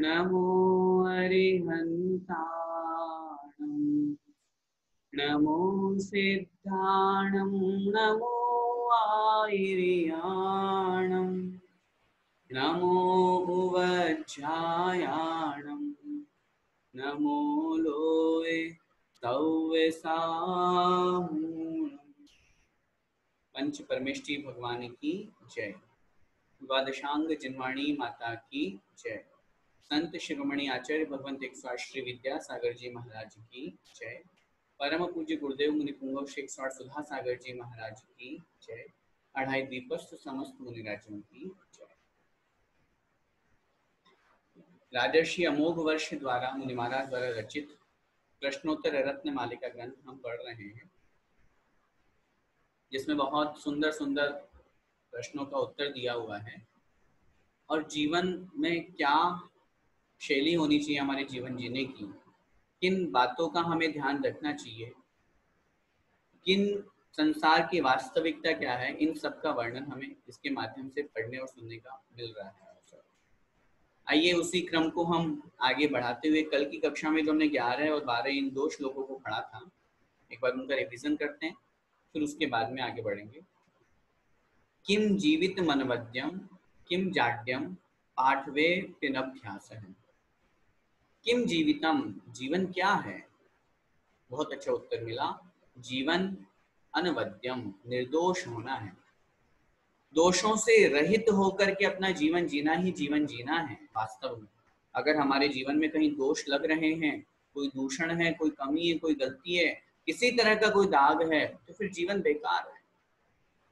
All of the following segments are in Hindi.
नमो अरिहन्ताणं नमो सिद्धाणं नमो आयर्याणं नमो उवज्झायाणं नमो लोये तव्यसाहूणम्। पंच परमेष्ठी भगवान की जय। द्वादशांग जिनवाणी माता की जय। संत शिरोमणि आचार्य भगवंत 108 श्री विद्यासागर जी महाराज की जय। परम पूज्य गुरुदेव मुनि पुंगव शेख स्वाट सुधा सागर जी महाराज की जय। अढ़ाई द्वीपस्थ समस्त मुनिराजों की जय। राजर्षि अमोघ वर्ष द्वारा मुनि महाराज द्वारा रचित प्रश्नोत्तर रत्न मालिका ग्रंथ हम पढ़ रहे हैं, जिसमें बहुत सुंदर सुंदर प्रश्नों का उत्तर दिया हुआ है और जीवन में क्या शैली होनी चाहिए हमारे जीवन जीने की, किन बातों का हमें ध्यान रखना चाहिए, किन संसार की वास्तविकता क्या है, इन सब का वर्णन हमें इसके माध्यम से पढ़ने और सुनने का मिल रहा है। आइए उसी क्रम को हम आगे बढ़ाते हुए कल की कक्षा में जो हमने 11 और 12 इन 2 श्लोकों को पढ़ा था, एक बार उनका रिवीजन करते हैं, फिर उसके बाद में आगे बढ़ेंगे। किम जीवित मनवद्यम किम जाड्यम पाठवे पिनभ्यासः। किम जीवितम, जीवन क्या है? बहुत अच्छा उत्तर मिला। जीवन अनवद्यम, निर्दोष होना है। दोषों से रहित होकर के अपना जीवन जीना ही जीवन जीना है। वास्तव में अगर हमारे जीवन में कहीं दोष लग रहे हैं, कोई दूषण है, कोई कमी है, कोई गलती है, किसी तरह का कोई दाग है, तो फिर जीवन बेकार है।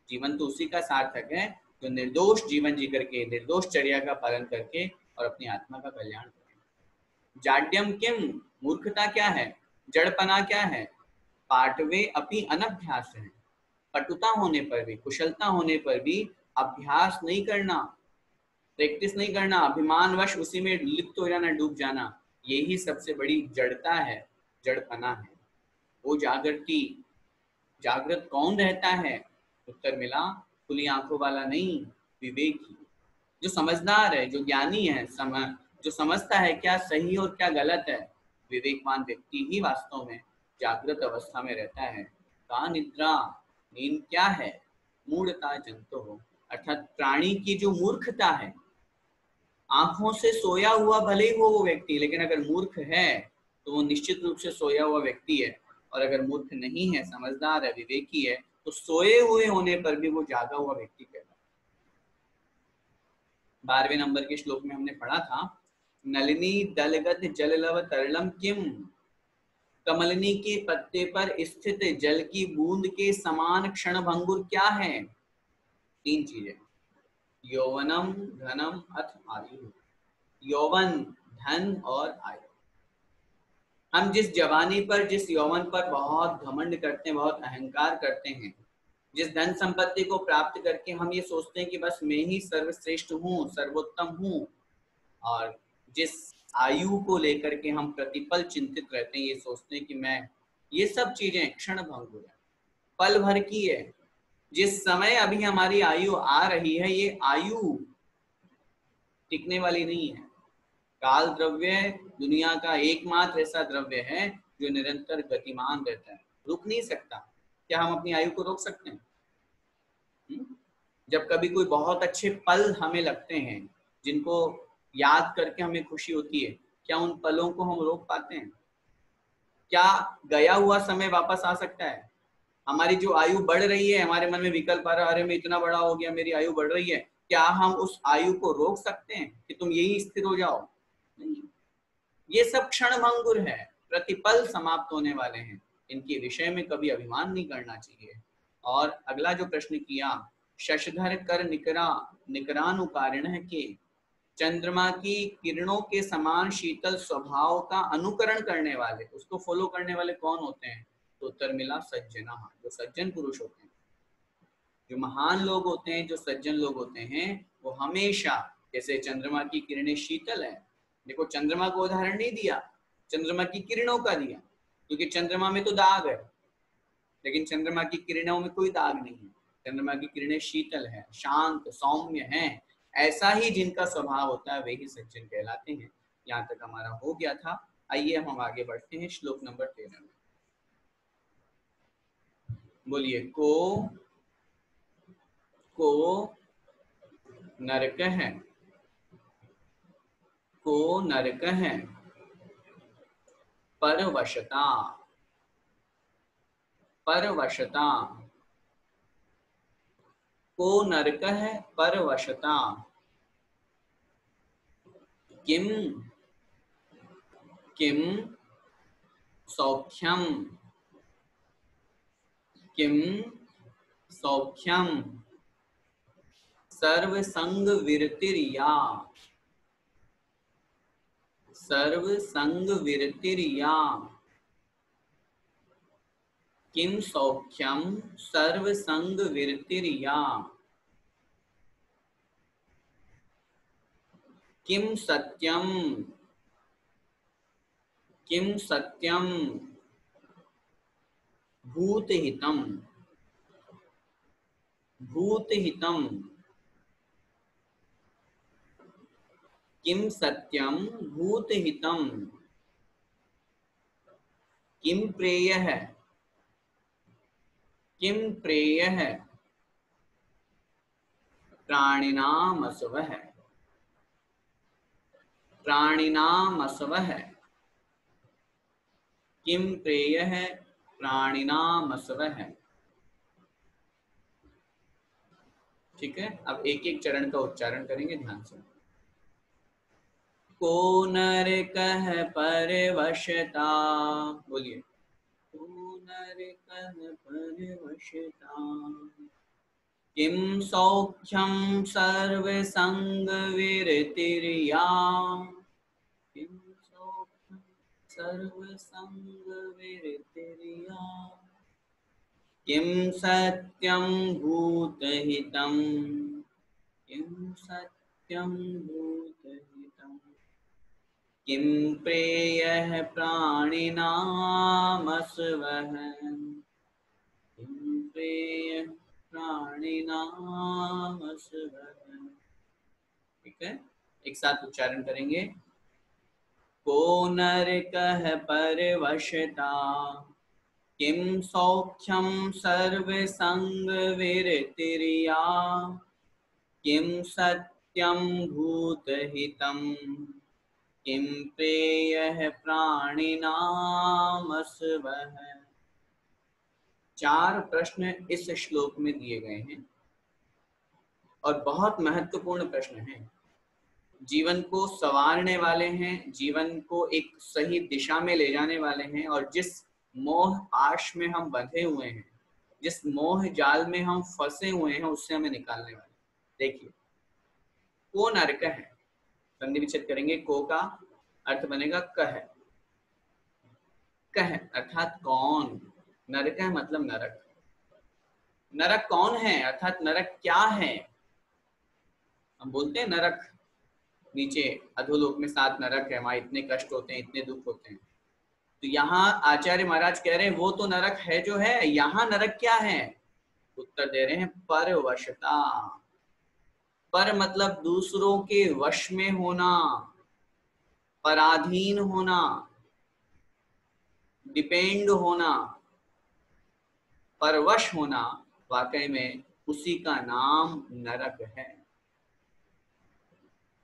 जीवन तो उसी का सार्थक है जो निर्दोष जीवन जी करके, निर्दोष चर्या का पालन करके और अपनी आत्मा का कल्याण करे। जाड्यम किम, मूर्खता क्या है, जड़पना क्या है, पाठवे अपि अनभ्यास है। पटुता होने पर भी, कुशलता होने पर भी अभ्यास नहीं करना, प्रैक्टिस नहीं करना, अभिमानवश उसी में लिप्त हो जाना, डूब जाना, यही सबसे बड़ी जड़ता है, जड़पना है। वो जागृति, जागृत कौन रहता है? उत्तर मिला, खुली आंखों वाला नहीं, विवेकी, जो समझदार है, जो ज्ञानी है, जो समझता है क्या सही और क्या गलत है। विवेकवान व्यक्ति ही वास्तव में जागृत अवस्था में रहता है। का निद्रा, नींद क्या है? मूढ़ता जंतो हो, अर्थात प्राणी की जो मूर्खता है, आंखों से सोया हुआ भले ही हो वो व्यक्ति, लेकिन अगर मूर्ख है तो वो निश्चित रूप से सोया हुआ व्यक्ति है। और अगर मूर्ख नहीं है, समझदार है, विवेकी है, तो सोए हुए होने पर भी वो जागा हुआ व्यक्ति कहलाता है। 12वें नंबर के श्लोक में हमने पढ़ा था, नलिनी दलगत जललव तरलम किम, कमलनी के पत्ते पर स्थित जल की बूंद के समान क्षण भंगुर क्या है? 3 चीजें, यौवनम धनम अथ आयु। यौवन, धन और आयु। हम जिस जवानी पर, जिस यौवन पर बहुत घमंड करते हैं, बहुत अहंकार करते हैं, जिस धन संपत्ति को प्राप्त करके हम ये सोचते हैं कि बस मैं ही सर्वश्रेष्ठ हूँ, सर्वोत्तम हूँ, और जिस आयु को लेकर के हम प्रतिपल चिंतित रहते हैं, ये सोचते हैं कि मैं, ये सब चीजें क्षण भंगुर है, पल भर की है। जिस समय अभी हमारी आयु आ रही है, ये आयु टिकने वाली नहीं है। काल द्रव्य दुनिया का एकमात्र ऐसा द्रव्य है जो निरंतर गतिमान रहता है, रुक नहीं सकता। क्या हम अपनी आयु को रोक सकते हैं? जब कभी कोई बहुत अच्छे पल हमें लगते हैं, जिनको याद करके हमें खुशी होती है, क्या उन पलों को हम रोक पाते हैं? क्या गया हुआ समय वापस आ सकता है? हमारी जो आयु बढ़ रही है, हमारे मन में विकल्प आ रहा है, अरे मैं इतना बड़ा हो गया, मेरी आयु बढ़ रही है, क्या हम उस आयु को रोक सकते हैं कि तुम यही स्थिर हो जाओ? नहीं। ये सब क्षण भंगुर है, प्रतिपल समाप्त होने वाले हैं। इनके विषय में कभी अभिमान नहीं करना चाहिए। और अगला जो प्रश्न किया, शशधर कर निकरानुकारिण के, चंद्रमा की किरणों के समान शीतल स्वभाव का अनुकरण करने वाले, उसको फॉलो करने वाले कौन होते हैं? तो उत्तर मिला, सज्जना, जो सज्जन पुरुष होते हैं, जो महान लोग होते हैं, जो सज्जन लोग होते हैं, वो हमेशा, जैसे चंद्रमा की किरणें शीतल है, देखो चंद्रमा को उदाहरण नहीं दिया, चंद्रमा की किरणों का दिया, क्योंकि चंद्रमा में तो दाग है, लेकिन चंद्रमा की किरणों में कोई दाग नहीं है। चंद्रमा की किरणें शीतल है, शांत, सौम्य हैं। ऐसा ही जिनका स्वभाव होता है वे ही सज्जन कहलाते हैं। यहाँ तक हमारा हो गया था। आइए हम आगे बढ़ते हैं श्लोक नंबर 13 में। बोलिए। को नरक है, को नरक है परवशता, परवशता, को नरक है परवशता, किम किम सौख्यम, किम सौख्यम सर्वसंग विरतिर्या, सर्वसंग विरतिर्या, किम सौख्यम सर्वसंग विरतिर्या, किम सत्यम, किम सत्यम भूतहितम, भूतहितम, किम सत्यम भूतहितम, किम प्रेयः, किम प्रेयः प्राणिनामसवः, प्राणिनामसवः, किम प्रेयः प्राणिनामसवः। ठीक है, अब एक एक चरण का उच्चारण करेंगे ध्यान से। को नरकः परवशता, बोलिए। को नरकः परवशता, किम सौख्यम सर्वसंगविरतिर्या, किम सौख्यम सर्वसंगविरतिर्या, किम सत्यम भूतहितम, किम सत्यम भूतहितम, किम प्रेयः प्राणिनामसवः, किम प्रेयः प्राणिनामसवः। ठीक है, एक साथ उच्चारण करेंगे। को नरकः परवशता, किम सौख्यम सर्वसंगविरतिर्या, किम सत्यम भूतहितम, किम प्रेयः प्राणिनामसवः। 4 प्रश्न इस श्लोक में दिए गए हैं और बहुत महत्वपूर्ण प्रश्न हैं। जीवन को संवारने वाले हैं, जीवन को एक सही दिशा में ले जाने वाले हैं, और जिस मोह आश में हम बंधे हुए हैं, जिस मोह जाल में हम फंसे हुए हैं, उससे हमें निकालने वाले। देखिए, को नरक है, संधि विच्छेद करेंगे। को का अर्थ बनेगा कह, कह अर्थात कौन, नरक है मतलब नरक। नरक कौन है अर्थात नरक क्या है। हम बोलते हैं नरक, नीचे अधोलोक में 7 नरक है, वहां इतने कष्ट होते हैं, इतने दुख होते हैं। तो यहाँ आचार्य महाराज कह रहे हैं वो तो नरक है जो है, यहाँ नरक क्या है। उत्तर दे रहे हैं परवशता। पर मतलब दूसरों के वश में होना, पराधीन होना, डिपेंड होना, परवश होना, वाकई में उसी का नाम नरक है।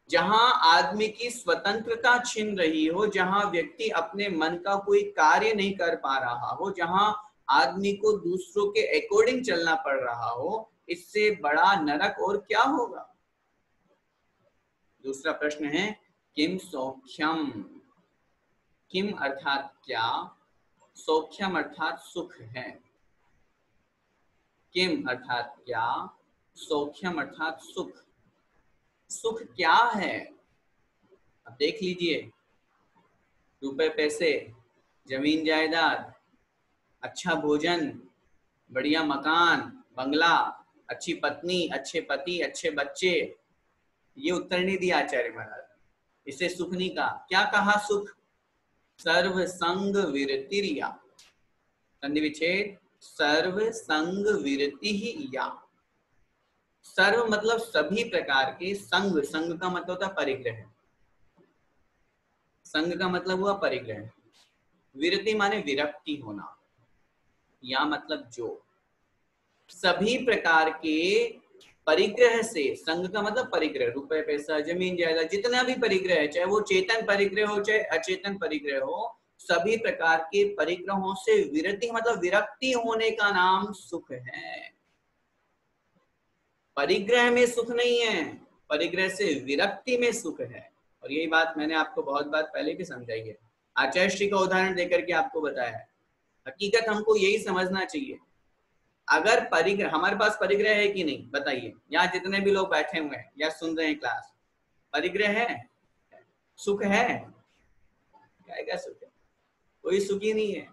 जहां आदमी की स्वतंत्रता छिन रही हो, जहां व्यक्ति अपने मन का कोई कार्य नहीं कर पा रहा हो, जहां आदमी को दूसरों के अकॉर्डिंग चलना पड़ रहा हो, इससे बड़ा नरक और क्या होगा। दूसरा प्रश्न है किम सौख्यम। किम अर्थात क्या, सौख्यम अर्थात सुख है। किम अर्थात क्या, सौख्यम अर्थात सुख। सुख क्या है, अब देख लीजिए। रुपए पैसे, जमीन जायदाद, अच्छा भोजन, बढ़िया मकान, बंगला, अच्छी पत्नी, अच्छे पति, अच्छे बच्चे, ये उत्तर नहीं दिया आचार्य महाराज। इसे सुख नहीं कहा। क्या कहा सुख, सर्व संग विरतिर्या, संधि विच्छेद, सर्व संग विरति ही या। सर्व मतलब सभी प्रकार के, संग, संग का मतलब होता है परिग्रह। संग का मतलब हुआ परिग्रह, विरति माने विरक्ति होना, या मतलब जो सभी प्रकार के परिग्रह से, संग का मतलब परिग्रह, रुपए पैसा जमीन जायदाद जितना भी परिग्रह है, चाहे वो चेतन परिग्रह हो चाहे अचेतन परिग्रह हो, सभी प्रकार के परिग्रहों से विरति मतलब विरक्ति होने का नाम सुख है। परिग्रह में सुख नहीं है, परिग्रह से विरक्ति में सुख है। और यही बात मैंने आपको बहुत बार पहले भी समझाई है, आचार्य श्री का उदाहरण देकर के आपको बताया है। हकीकत हमको यही समझना चाहिए, अगर परिग्रह, हमारे पास परिग्रह है कि नहीं बताइए, यहाँ जितने भी लोग बैठे हुए हैं या सुन रहे हैं क्लास, परिग्रह है, सुख है, क्या सुख है? कोई सुखी नहीं है।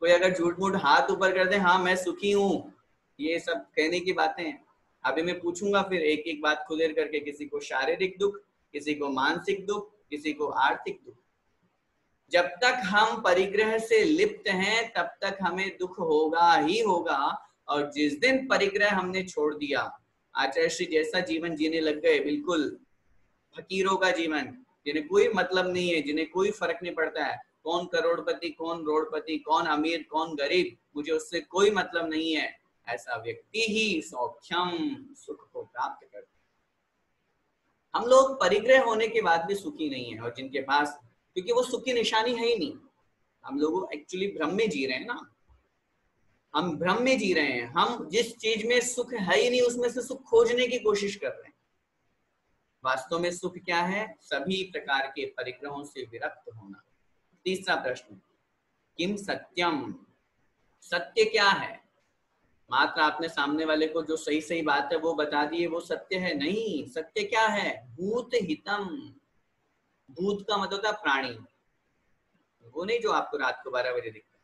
कोई अगर झूठ मूठ हाथ ऊपर कर दे, हाँ मैं सुखी हूँ, ये सब कहने की बातें हैं। अभी मैं पूछूंगा फिर एक एक बात खुलेर करके, किसी को शारीरिक दुख, किसी को मानसिक दुख, किसी को आर्थिक दुख। जब तक हम परिग्रह से लिप्त हैं तब तक हमें दुख होगा ही होगा, और जिस दिन परिग्रह हमने छोड़ दिया, आचार्य श्री जैसा जीवन जीने लग गए, बिल्कुल फकीरों का जीवन, जिन्हें कोई मतलब नहीं है, जिन्हें कोई फर्क नहीं पड़ता है कौन करोड़पति कौन रोड़पति, कौन अमीर कौन गरीब, मुझे उससे कोई मतलब नहीं है, ऐसा व्यक्ति ही सौख्यम सुख को प्राप्त करता है। हम लोग परिग्रह होने के बाद भी सुखी नहीं है, और जिनके पास, क्योंकि वो सुख की निशानी है ही नहीं, हम लोग एक्चुअली भ्रम में जी रहे हैं ना, हम भ्रम में जी रहे हैं, हम जिस चीज में सुख है ही नहीं उसमें से सुख खोजने की कोशिश कर रहे हैं। वास्तव में सुख क्या है? सभी प्रकार के परिग्रहों से विरक्त होना। तीसरा प्रश्न, किम सत्यम, सत्य क्या है? मात्र आपने सामने वाले को जो सही सही बात है वो बता दी है, वो सत्य है? नहीं, सत्य क्या है? भूत हितम। भूत का मतलब होता है प्राणी, वो नहीं जो आपको रात को 12 बजे दिखता है।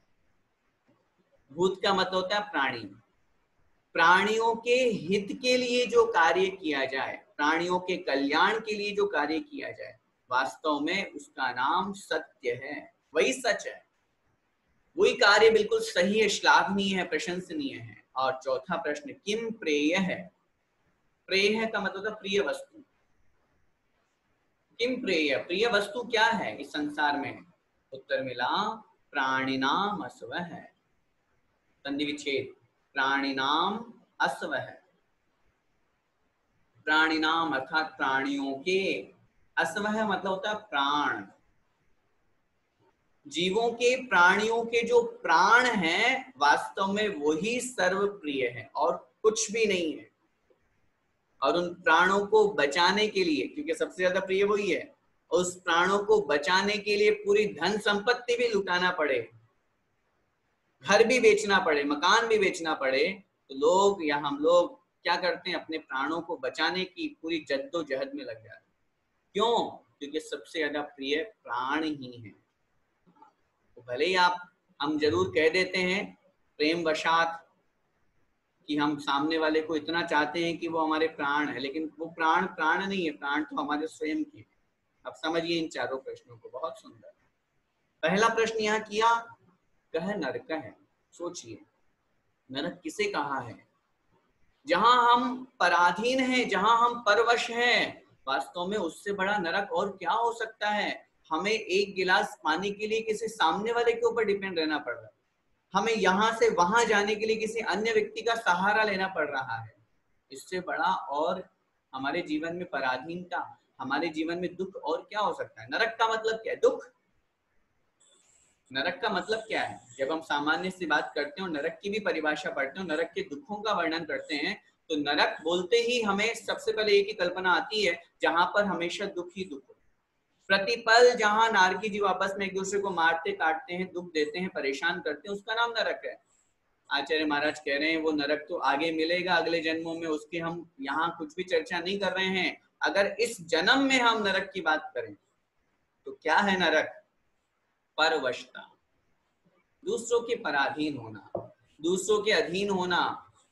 भूत का मतलब होता है प्राणी, प्राणियों के हित के लिए जो कार्य किया जाए, प्राणियों के कल्याण के लिए जो कार्य किया जाए, वास्तव में उसका नाम सत्य है, वही सच है, वही कार्य बिल्कुल सही है, श्लाघनीय है, प्रशंसनीय है। और चौथा प्रश्न, किम प्रेय है? प्रेय का मतलब प्रिय वस्तु। किम प्रेय, प्रिय वस्तु क्या है इस संसार में? उत्तर मिला, प्राणिनाम अस्व है। संधि विच्छेद, प्राणिनाम अस्व है, प्राणिनाम अर्थात प्राणियों के, अस्व मतलब होता है प्राण, जीवों के, प्राणियों के जो प्राण हैं, वास्तव में वही सर्वप्रिय है और कुछ भी नहीं है। और उन प्राणों को बचाने के लिए, क्योंकि सबसे ज्यादा प्रिय वही है, उस प्राणों को बचाने के लिए पूरी धन संपत्ति भी लुटाना पड़े, घर भी बेचना पड़े, मकान भी बेचना पड़े, तो लोग या हम लोग क्या करते हैं? अपने प्राणों को बचाने की पूरी जद्दोजहद में लग जाते हैं। क्यों? क्योंकि सबसे ज्यादा प्रिय प्राण ही है। तो भले ही हम जरूर कह देते हैं प्रेम वशात कि हम सामने वाले को इतना चाहते हैं कि वो हमारे प्राण है, लेकिन वो प्राण प्राण नहीं है, प्राण तो हमारे स्वयं के हैं। अब समझिए इन चारों प्रश्नों को, बहुत सुंदर। पहला प्रश्न यहाँ किया, कह नरक है। सोचिए, नरक किसे कहा है? जहां हम पराधीन हैं, जहां हम परवश हैं, वास्तव में उससे बड़ा नरक और क्या हो सकता है? हमें एक गिलास पानी के लिए किसी सामने वाले के ऊपर डिपेंड रहना पड़ रहा है, हमें यहाँ से वहां जाने के लिए किसी अन्य व्यक्ति का सहारा लेना पड़ रहा है। इससे बड़ा और हमारे जीवन में पराधीनता, हमारे जीवन में दुख और क्या हो सकता है? नरक का मतलब क्या है? दुख। नरक का मतलब क्या है? जब हम सामान्य सी बात करते हैं, नरक की भी परिभाषा पढ़ते हैं, नरक के दुखों का वर्णन करते हैं, तो नरक बोलते ही हमें सबसे पहले एक ही कल्पना आती है, जहां पर हमेशा दुख ही दुख, प्रतिपल जहां नारकी जीव आपस में एक दूसरे को मारते काटते हैं, दुख देते हैं, परेशान करते हैं, उसका नाम नरक है। आचार्य महाराज कह रहे हैं वो नरक तो आगे मिलेगा अगले जन्मों में, उसकी हम यहाँ कुछ भी चर्चा नहीं कर रहे हैं। अगर इस जन्म में हम नरक की बात करें तो क्या है नरक? परवशता, दूसरों के पराधीन होना, दूसरों के अधीन होना,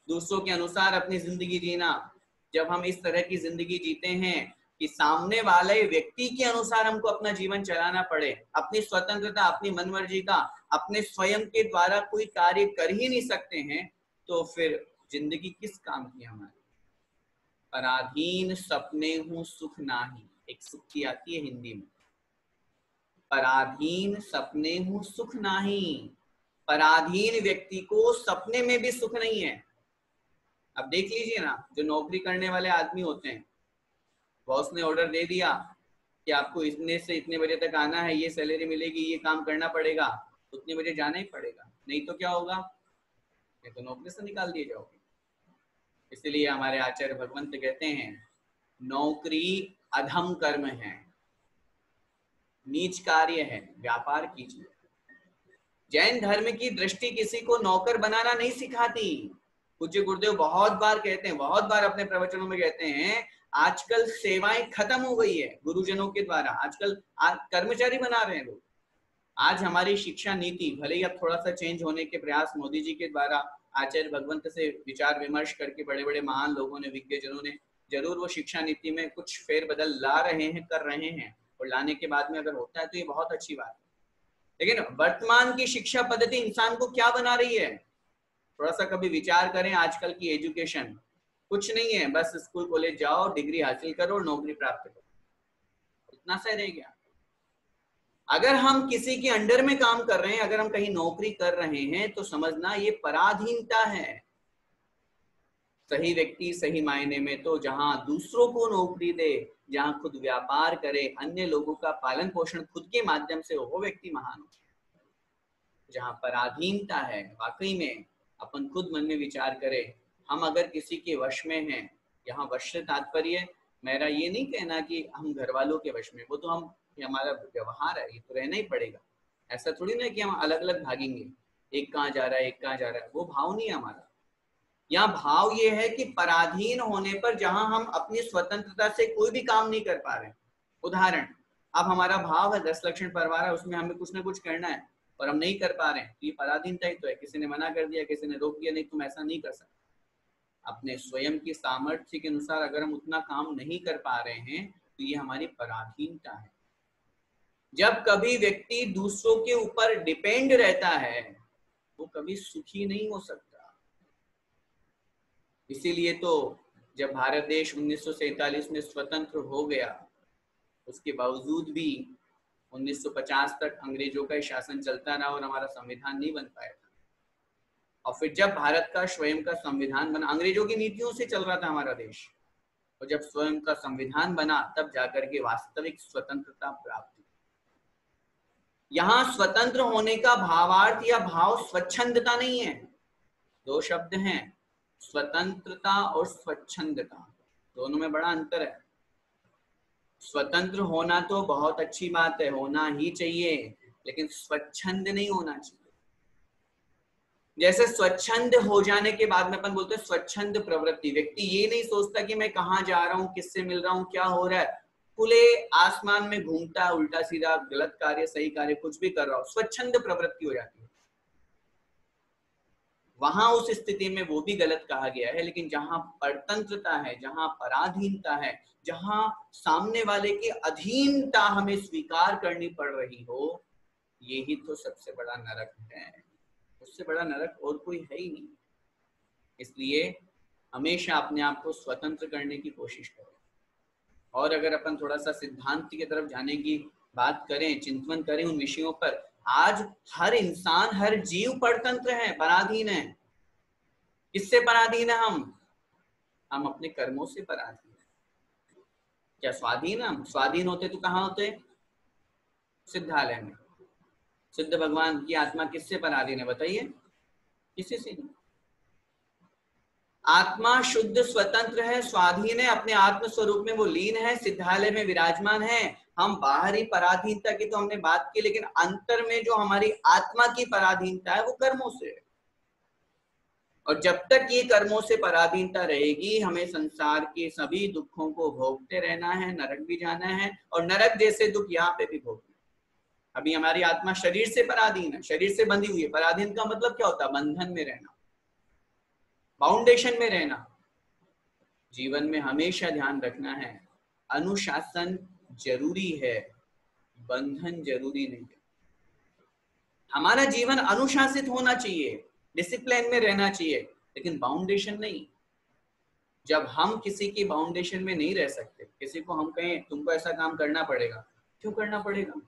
दूसरों के अनुसार अपनी जिंदगी जीना। जब हम इस तरह की जिंदगी जीते हैं कि सामने वाले व्यक्ति के अनुसार हमको अपना जीवन चलाना पड़े, अपनी स्वतंत्रता, अपनी मनमर्जी का, अपने स्वयं के द्वारा कोई कार्य कर ही नहीं सकते हैं, तो फिर जिंदगी किस काम की हमारी? पराधीन सपने हूं सुख नाही, एक सुख की आती है हिंदी में, पराधीन सपने हूँ सुख नाही। पराधीन व्यक्ति को सपने में भी सुख नहीं है। अब देख लीजिए ना, जो नौकरी करने वाले आदमी होते हैं, बॉस ने ऑर्डर दे दिया कि आपको इतने से इतने बजे तक आना है, ये सैलरी मिलेगी, ये काम करना पड़ेगा, उतने बजे जाना ही पड़ेगा, नहीं तो क्या होगा, ये तो नौकरी से निकाल दिए जाओगे। इसलिए हमारे आचार्य भगवंत कहते हैं, नौकरी अधम कर्म है, नीच कार्य है, व्यापार कीजिए। जैन धर्म की दृष्टि किसी को नौकर बनाना नहीं सिखाती। पूज्य गुरुदेव बहुत बार कहते हैं, बहुत बार अपने प्रवचनों में कहते हैं, आजकल सेवाएं खत्म हो गई है गुरुजनों के द्वारा, आजकल कर्मचारी बना रहे हैं लोग। आज हमारी शिक्षा नीति भले ही अब थोड़ा सा चेंज होने के प्रयास मोदी जी के द्वारा, आचार्य भगवंत से विचार विमर्श करके बड़े बड़े महान लोगों ने, विज्ञजनों ने जरूर वो शिक्षा नीति में कुछ फेरबदल ला रहे हैं, कर रहे हैं, और लाने के बाद में अगर होता है तो ये बहुत अच्छी बात है। लेकिन वर्तमान की शिक्षा पद्धति इंसान को क्या बना रही है, थोड़ा सा कभी विचार करें। आजकल की एजुकेशन कुछ नहीं है, बस स्कूल कॉलेज जाओ, डिग्री हासिल करो, नौकरी प्राप्त करो, इतना सा रह गया। अगर हम किसी के अंडर में काम कर रहे हैं, अगर हम कहीं नौकरी कर रहे हैं, तो समझना ये पराधीनता है। सही व्यक्ति सही मायने में तो जहां दूसरों को नौकरी दे, जहां खुद व्यापार करे, अन्य लोगों का पालन पोषण खुद के माध्यम से हो, वो व्यक्ति महान हो। जहां पराधीनता है, वाकई में अपन खुद मन में विचार करें, हम अगर किसी के वश में हैं, यहाँ वश से तात्पर्य मेरा ये नहीं कहना कि हम घर वालों के वश में, वो तो हम, ये हमारा व्यवहार है, ये तो रहना ही पड़ेगा। ऐसा थोड़ी ना कि हम अलग अलग भागेंगे, एक कहाँ जा रहा है, एक कहाँ जा रहा है, वो भाव नहीं है हमारा। यहाँ भाव ये है कि पराधीन होने पर जहां हम अपनी स्वतंत्रता से कोई भी काम नहीं कर पा रहे। उदाहरण, अब हमारा भाव है 10 लक्षण परिवार है, उसमें हमें कुछ ना कुछ करना है और हम नहीं कर पा रहे हैं, तो ये पराधीनता ही तो है। किसी ने मना कर दिया, किसी ने रोक दिया, नहीं तुम ऐसा नहीं कर सकते। अपने स्वयं की सामर्थ्य के अनुसार अगर हम उतना काम नहीं कर पा रहे हैं, तो ये हमारी पराधीनता है। जब कभी व्यक्ति दूसरों के ऊपर डिपेंड रहता है, वो कभी सुखी नहीं हो सकता। इसीलिए तो जब भारत देश 1947 में स्वतंत्र हो गया, उसके बावजूद भी 1950 तक अंग्रेजों का शासन चलता रहा और हमारा संविधान नहीं बन पाया था। और फिर जब भारत का स्वयं का संविधान बना, अंग्रेजों की नीतियों से चल रहा था हमारा देश, और जब स्वयं का संविधान बना, तब जाकर के वास्तविक स्वतंत्रता प्राप्त हुई। यहाँ स्वतंत्र होने का भावार्थ या भाव स्वच्छंदता नहीं है, दो शब्द हैं, स्वतंत्रता और स्वच्छंदता, दोनों में बड़ा अंतर है। स्वतंत्र होना तो बहुत अच्छी बात है, होना ही चाहिए, लेकिन स्वच्छंद नहीं होना चाहिए। जैसे स्वच्छंद हो जाने के बाद में अपन बोलते हैं स्वच्छंद प्रवृत्ति, व्यक्ति ये नहीं सोचता कि मैं कहाँ जा रहा हूँ, किससे मिल रहा हूँ, क्या हो रहा है, खुले आसमान में घूमता, उल्टा सीधा गलत कार्य सही कार्य कुछ भी कर रहा हो, स्वच्छंद प्रवृत्ति हो जाती है। वहां उस स्थिति में वो भी गलत कहा गया है। लेकिन जहां परतंत्रता है, जहां पराधीनता है, जहां सामने वाले की अधीनता हमें स्वीकार करनी पड़ रही हो, यही तो सबसे बड़ा नरक है। उससे बड़ा नरक और कोई है ही नहीं। इसलिए हमेशा अपने आप को स्वतंत्र करने की कोशिश करें। और अगर अपन थोड़ा सा सिद्धांत की तरफ जाने की बात करें, चिंतन करें उन विषयों पर, आज हर इंसान, हर जीव परतंत्र है, पराधीन है। किससे पराधीन है हम अपने कर्मों से पराधीन है। क्या स्वाधीन हम? स्वाधीन होते तो कहाँ होते? सिद्धालय में। सिद्ध भगवान की आत्मा किससे पराधीन है बताइए? किसी से नहीं। आत्मा शुद्ध स्वतंत्र है, स्वाधीन है, अपने आत्म स्वरूप में वो लीन है, सिद्धालय में विराजमान है। हम बाहरी पराधीनता की तो हमने बात की, लेकिन अंतर में जो हमारी आत्मा की पराधीनता है वो कर्मों से है। और जब तक ये कर्मों से पराधीनता रहेगी, हमें संसार के सभी दुखों को भोगते रहना है, नरक भी जाना है, और नरक जैसे दुख यहाँ पे भी भोगना। अभी हमारी आत्मा शरीर से पराधीन है, शरीर से बंधी हुई है। पराधीन का मतलब क्या होता है? बंधन में रहना, बाउंडेशन में रहना। जीवन में हमेशा ध्यान रखना है, अनुशासन जरूरी है, बंधन जरूरी नहीं है। हमारा जीवन अनुशासित होना चाहिए, डिसिप्लिन में रहना चाहिए, लेकिन बाउंडेशन नहीं। जब हम किसी की बाउंडेशन में नहीं रह सकते, किसी को हम कहें तुमको ऐसा काम करना पड़ेगा, क्यों करना पड़ेगा?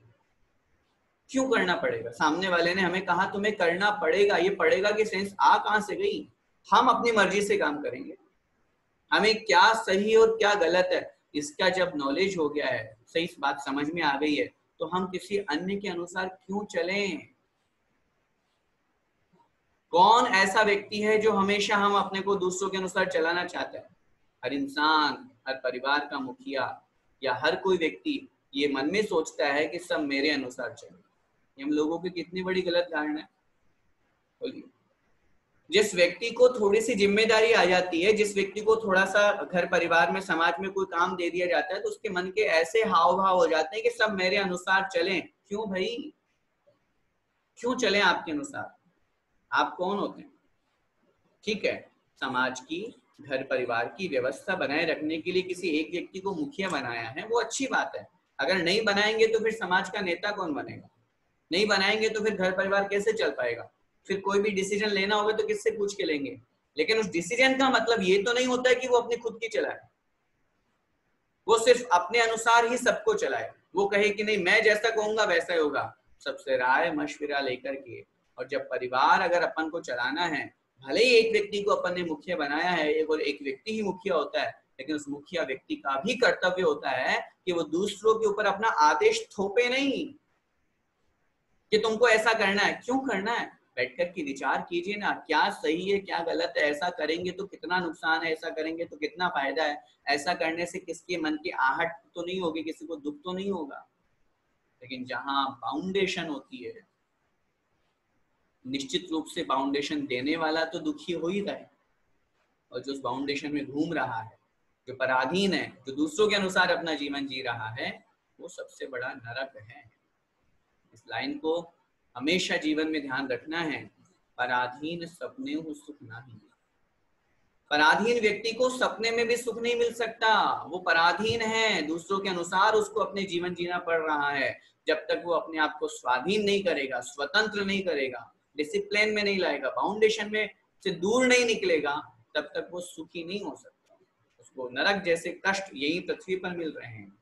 क्यों करना पड़ेगा? सामने वाले ने हमें कहा तुम्हें करना पड़ेगा, ये पड़ेगा की सेंस आ कहां से गई? हम अपनी मर्जी से काम करेंगे। हमें क्या सही और क्या गलत है इसका जब नॉलेज हो गया है, सही बात समझ में आ गई है, तो हम किसी अन्य के अनुसार क्यों चलें? कौन ऐसा व्यक्ति है जो हमेशा हम अपने को दूसरों के अनुसार चलाना चाहता है? हर इंसान, हर परिवार का मुखिया या हर कोई व्यक्ति ये मन में सोचता है कि सब मेरे अनुसार चले। हम लोगों की कितनी बड़ी गलत धारणा है, बोलिए। जिस व्यक्ति को थोड़ी सी जिम्मेदारी आ जाती है, जिस व्यक्ति को थोड़ा सा घर परिवार में समाज में कोई काम दे दिया जाता है, तो उसके मन के ऐसे हाव भाव हो जाते हैं कि सब मेरे अनुसार चलें। क्यों भाई, क्यों चलें आपके अनुसार? आप कौन होते हैं? ठीक है, समाज की, घर परिवार की व्यवस्था बनाए रखने के लिए किसी एक व्यक्ति को मुखिया बनाया है, वो अच्छी बात है। अगर नहीं बनाएंगे तो फिर समाज का नेता कौन बनेगा? नहीं बनाएंगे तो फिर घर परिवार कैसे चल पाएगा? फिर कोई भी डिसीजन लेना होगा तो किससे पूछ के लेंगे? लेकिन उस डिसीजन का मतलब ये तो नहीं होता है कि वो अपनी खुद की चलाए, वो सिर्फ अपने अनुसार ही सबको चलाए। वो कहे कि नहीं मैं जैसा कहूंगा वैसा ही होगा, सबसे राय मशविरा लेकर के। और जब परिवार अगर अपन को चलाना है, भले ही एक व्यक्ति को अपन ने मुखिया बनाया है, और एक व्यक्ति ही मुखिया होता है, लेकिन उस मुखिया व्यक्ति का भी कर्तव्य होता है कि वो दूसरों के ऊपर अपना आदेश थोपे नहीं कि तुमको ऐसा करना है। क्यों करना है? बैठ कर के विचार कीजिए ना, क्या सही है क्या गलत है, ऐसा करेंगे तो कितना नुकसान है, ऐसा करेंगे तो कितना फायदा है, ऐसा करने से किसके मन की आहट तो नहीं होगी, किसी को दुख तो नहीं होगा। लेकिन जहां फाउंडेशन होती है, निश्चित रूप से फाउंडेशन देने वाला तो दुखी हो ही रहा है, और जो उस फाउंडेशन में घूम रहा है, जो पराधीन है, जो दूसरों के अनुसार अपना जीवन जी रहा है, वो सबसे बड़ा नरक है। इस लाइन को हमेशा जीवन में ध्यान रखना है। पराधीन सपने हो सुख नहीं। पराधीन व्यक्ति को सपने में भी सुख नहीं मिल सकता। वो पराधीन है, दूसरों के अनुसार उसको अपने जीवन जीना पड़ रहा है। जब तक वो अपने आप को स्वाधीन नहीं करेगा, स्वतंत्र नहीं करेगा, डिसिप्लिन में नहीं लाएगा, फाउंडेशन में से दूर नहीं निकलेगा, तब तक वो सुखी नहीं हो सकता। उसको नरक जैसे कष्ट यही पृथ्वी पर मिल रहे हैं।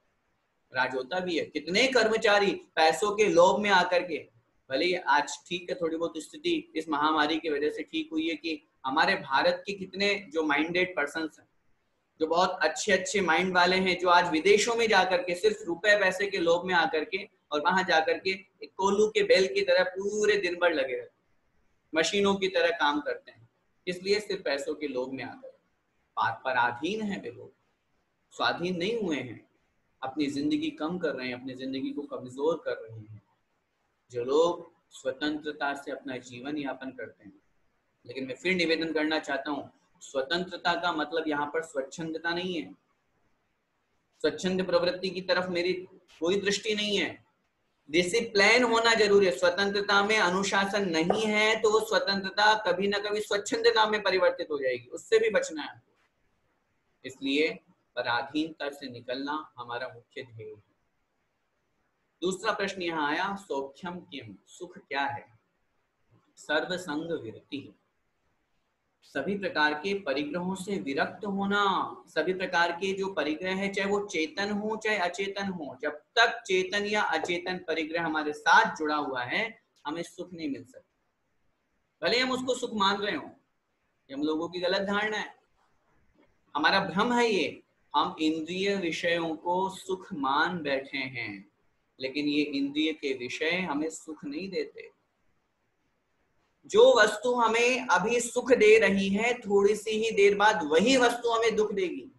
राजोता भी है, कितने कर्मचारी पैसों के लोभ में आकर के, भले ही आज ठीक है थोड़ी बहुत स्थिति इस महामारी की वजह से ठीक हुई है कि हमारे भारत के कितने जो माइंडेड पर्संस हैं, जो बहुत अच्छे अच्छे माइंड वाले हैं, जो आज विदेशों में जाकर के सिर्फ रुपए पैसे के लोभ में आकर के, और वहां जाकर के एक कोल्हू के बैल की तरह पूरे दिन भर लगे रहते, मशीनों की तरह काम करते हैं, इसलिए सिर्फ पैसों के लोभ में आकर पराधीन है वे लोग, स्वाधीन नहीं हुए हैं, अपनी जिंदगी कम कर रहे हैं, अपनी जिंदगी को कमजोर कर रहे हैं। जो लोग स्वतंत्रता से अपना जीवन यापन करते हैं, लेकिन मैं फिर निवेदन करना चाहता हूँ, स्वतंत्रता का मतलब यहाँ पर स्वच्छंदता नहीं है। स्वच्छंद प्रवृत्ति की तरफ मेरी कोई दृष्टि नहीं है। डिसिप्लिन होना जरूरी है। स्वतंत्रता में अनुशासन नहीं है तो वो स्वतंत्रता कभी ना कभी स्वच्छंदता में परिवर्तित हो जाएगी, उससे भी बचना है। इसलिए पराधीनता से निकलना हमारा मुख्य ध्येय है। दूसरा प्रश्न यहाँ आया, सौख्यम किम, सुख क्या है? सर्वसंग विरति, सभी प्रकार के परिग्रहों से विरक्त होना। सभी प्रकार के जो परिग्रह है, चाहे वो चेतन हो चाहे अचेतन हो, जब तक चेतन या अचेतन परिग्रह हमारे साथ जुड़ा हुआ है, हमें सुख नहीं मिल सकता। भले हम उसको सुख मान रहे हो, हम लोगों की गलत धारणा है, हमारा भ्रम है ये। हम इंद्रिय विषयों को सुख मान बैठे हैं, लेकिन ये इंद्रिय के विषय हमें सुख नहीं देते। जो वस्तु हमें अभी सुख दे रही है, थोड़ी सी ही देर बाद वही वस्तु हमें दुख देगी।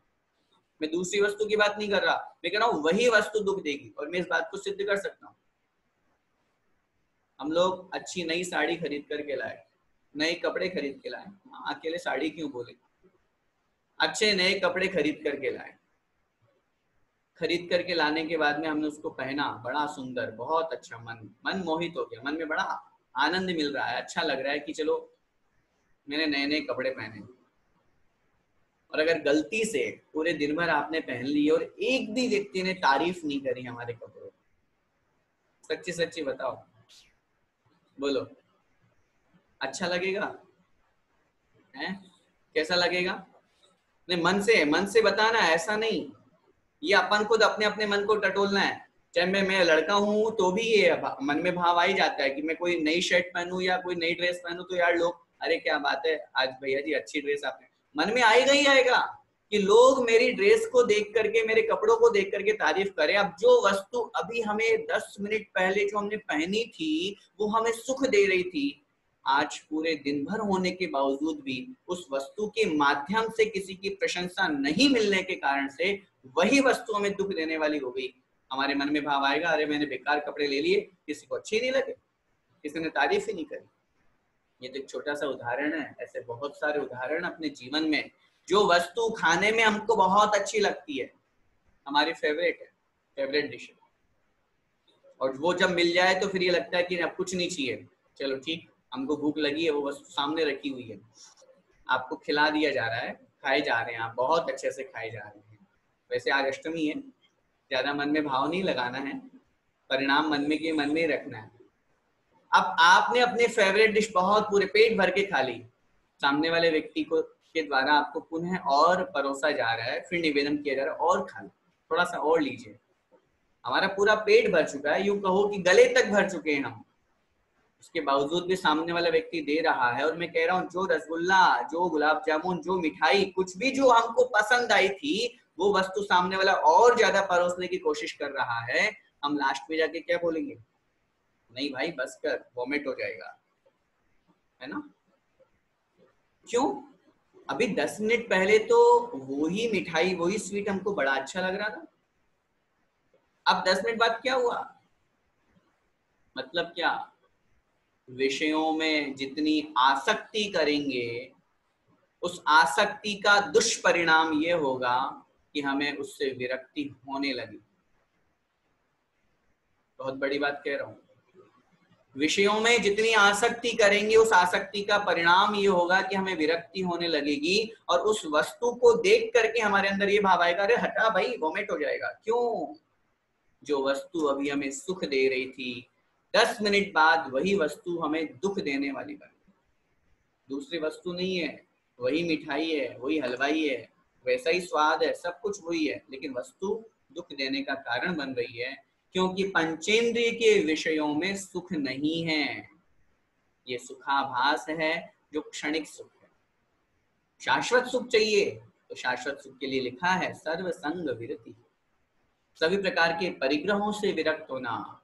मैं दूसरी वस्तु की बात नहीं कर रहा, मैं कह रहा हूं वही वस्तु दुख देगी, और मैं इस बात को सिद्ध कर सकता हूं। हम लोग अच्छी नई साड़ी खरीद करके लाए, नए कपड़े खरीद के लाए, अकेले साड़ी क्यों बोले, अच्छे नए कपड़े खरीद करके लाए, खरीद करके लाने के बाद में हमने उसको पहना, बड़ा सुंदर, बहुत अच्छा, मन मोहित हो गया, मन में बड़ा आनंद मिल रहा है, अच्छा लग रहा है कि चलो मैंने नए नए कपड़े पहने। और अगर गलती से पूरे दिन भर आपने पहन लिए और एक भी व्यक्ति ने तारीफ नहीं करी हमारे कपड़ों, सच्ची सच्ची बताओ, बोलो, अच्छा लगेगा? है कैसा लगेगा? नहीं, मन से बताना, ऐसा नहीं, ये अपन खुद अपने अपने मन को टटोलना है। चाहे मैं लड़का हूँ तो भी ये मन में भाव आ ही जाता है कि मैं कोई नई शर्ट पहनूं या कोई नई ड्रेस पहनूं तो यार लोग, अरे क्या बात है आज भैया जी अच्छी ड्रेस आपने, मन में आएगा ही आएगा कि लोग मेरी ड्रेस को देख करके, मेरे कपड़ों को देख करके तारीफ करें। अब जो वस्तु अभी हमें 10 मिनट पहले जो हमने पहनी थी वो हमें सुख दे रही थी, आज पूरे दिन भर होने के बावजूद भी उस वस्तु के माध्यम से किसी की प्रशंसा नहीं मिलने के कारण से वही वस्तु हमें दुख देने वाली हो गई। हमारे मन में भाव आएगा, अरे मैंने बेकार कपड़े ले लिए, किसी को अच्छी नहीं लगे, किसी ने तारीफ ही नहीं करी। ये तो एक छोटा सा उदाहरण है, ऐसे बहुत सारे उदाहरण अपने जीवन में। जो वस्तु खाने में हमको बहुत अच्छी लगती है, हमारी फेवरेट है, फेवरेट डिश है, और वो जब मिल जाए तो फिर ये लगता है कि अब कुछ नहीं चाहिए, चलो ठीक, हमको भूख लगी है, वो वस्तु सामने रखी हुई है, आपको खिला दिया जा रहा है, खाए जा रहे हैं, आप बहुत अच्छे से खाए जा रहे हैं। वैसे आज अष्टमी है, ज्यादा मन में भाव नहीं लगाना है, परिणाम मन में के मन में ही रखना है। अब आपने अपने फेवरेट डिश बहुत पूरे पेट भर के खा ली, सामने वाले व्यक्ति को के द्वारा आपको पुनः और परोसा जा रहा है, फिर निवेदन किया जा रहा है और खा लो, थोड़ा सा और लीजिए। हमारा पूरा पेट भर चुका है, यूं कहो कि गले तक भर चुके हैं हम, उसके बावजूद भी सामने वाला व्यक्ति दे रहा है। और मैं कह रहा हूँ जो रसगुल्ला, जो गुलाब जामुन, जो मिठाई, कुछ भी जो हमको पसंद आई थी वो वस्तु सामने वाला और ज्यादा परोसने की कोशिश कर रहा है, हम लास्ट में जाके क्या बोलेंगे, नहीं भाई बस कर, वोमिट हो जाएगा, है ना? क्यों? अभी 10 मिनट पहले तो वही मिठाई, वही स्वीट हमको बड़ा अच्छा लग रहा था, अब 10 मिनट बाद क्या हुआ? मतलब क्या? विषयों में जितनी आसक्ति करेंगे उस आसक्ति का दुष्परिणाम ये होगा कि हमें उससे विरक्ति होने लगी। बहुत बड़ी बात कह रहा हूं, विषयों में जितनी आसक्ति करेंगे उस आसक्ति का परिणाम ये होगा कि हमें विरक्ति होने लगेगी, और उस वस्तु को देख करके हमारे अंदर ये भाव आएगा, अरे हटा भाई, वोमिट हो जाएगा। क्यों? जो वस्तु अभी हमें सुख दे रही थी 10 मिनट बाद वही वस्तु हमें दुख देने वाली बन गई। दूसरी वस्तु नहीं है, वही मिठाई है, वही हलवाई है, वैसा ही स्वाद है, सब कुछ वही है, लेकिन वस्तु दुख देने का कारण बन रही है, क्योंकि पंचेंद्रिय के विषयों में सुख नहीं है, ये सुखाभास है जो क्षणिक सुख है। शाश्वत सुख चाहिए तो शाश्वत सुख के लिए लिखा है सर्व संग विरति, सभी प्रकार के परिग्रहों से विरक्त होना,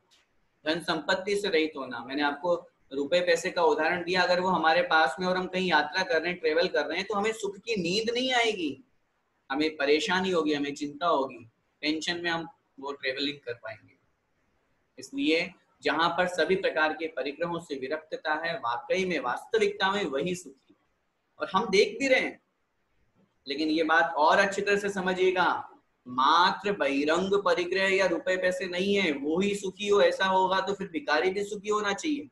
धन संपत्ति से रहित होना। मैंने आपको रुपए पैसे का उदाहरण दिया, अगर वो हमारे पास में और हम कहीं यात्रा कर रहे हैं, ट्रेवल कर रहे हैं, तो हमें सुख की नींद नहीं आएगी, हमें परेशानी होगी, हमें चिंता होगी, टेंशन में हम वो ट्रेवलिंग कर पाएंगे। इसलिए जहां पर सभी प्रकार के परिग्रहों से विरक्तता है, वाकई में वास्तविकता में वही सुखी है, और हम देख भी रहे हैं। लेकिन ये बात और अच्छी तरह से समझिएगा, मात्र बहिरंग परिग्रह या रुपए पैसे नहीं है वो ही सुखी हो, ऐसा होगा तो फिर भिखारी भी सुखी होना चाहिए,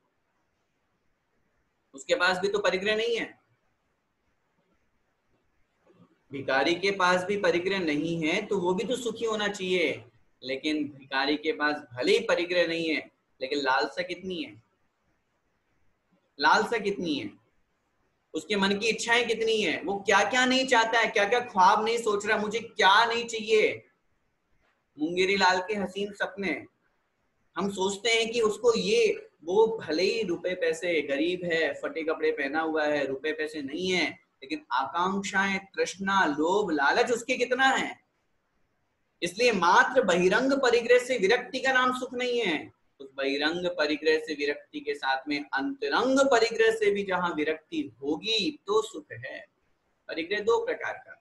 उसके पास भी तो परिग्रह नहीं है। भिखारी के पास भी परिग्रह नहीं है तो वो भी तो सुखी होना चाहिए, लेकिन भिखारी के पास भले ही परिग्रह नहीं है, लेकिन लालसा कितनी है, लालसा कितनी है, उसके मन की इच्छाएं कितनी है, वो क्या क्या नहीं चाहता है, क्या क्या ख्वाब नहीं सोच रहा, मुझे क्या नहीं चाहिए। मुंगेरी लाल के हसीन सपने, हम सोचते हैं कि उसको ये, वो भले ही रुपए पैसे, गरीब है, फटे कपड़े पहना हुआ है, रुपए पैसे नहीं है, लेकिन आकांक्षाएं, तृष्णा, लोभ, लालच उसके कितना है। इसलिए मात्र बहिरंग परिग्रह से विरक्ति का नाम सुख नहीं है, उस बहिरंग परिग्रह से विरक्ति के साथ में अंतरंग परिग्रह से भी जहां विरक्ति होगी तो सुख है। परिग्रह दो प्रकार का,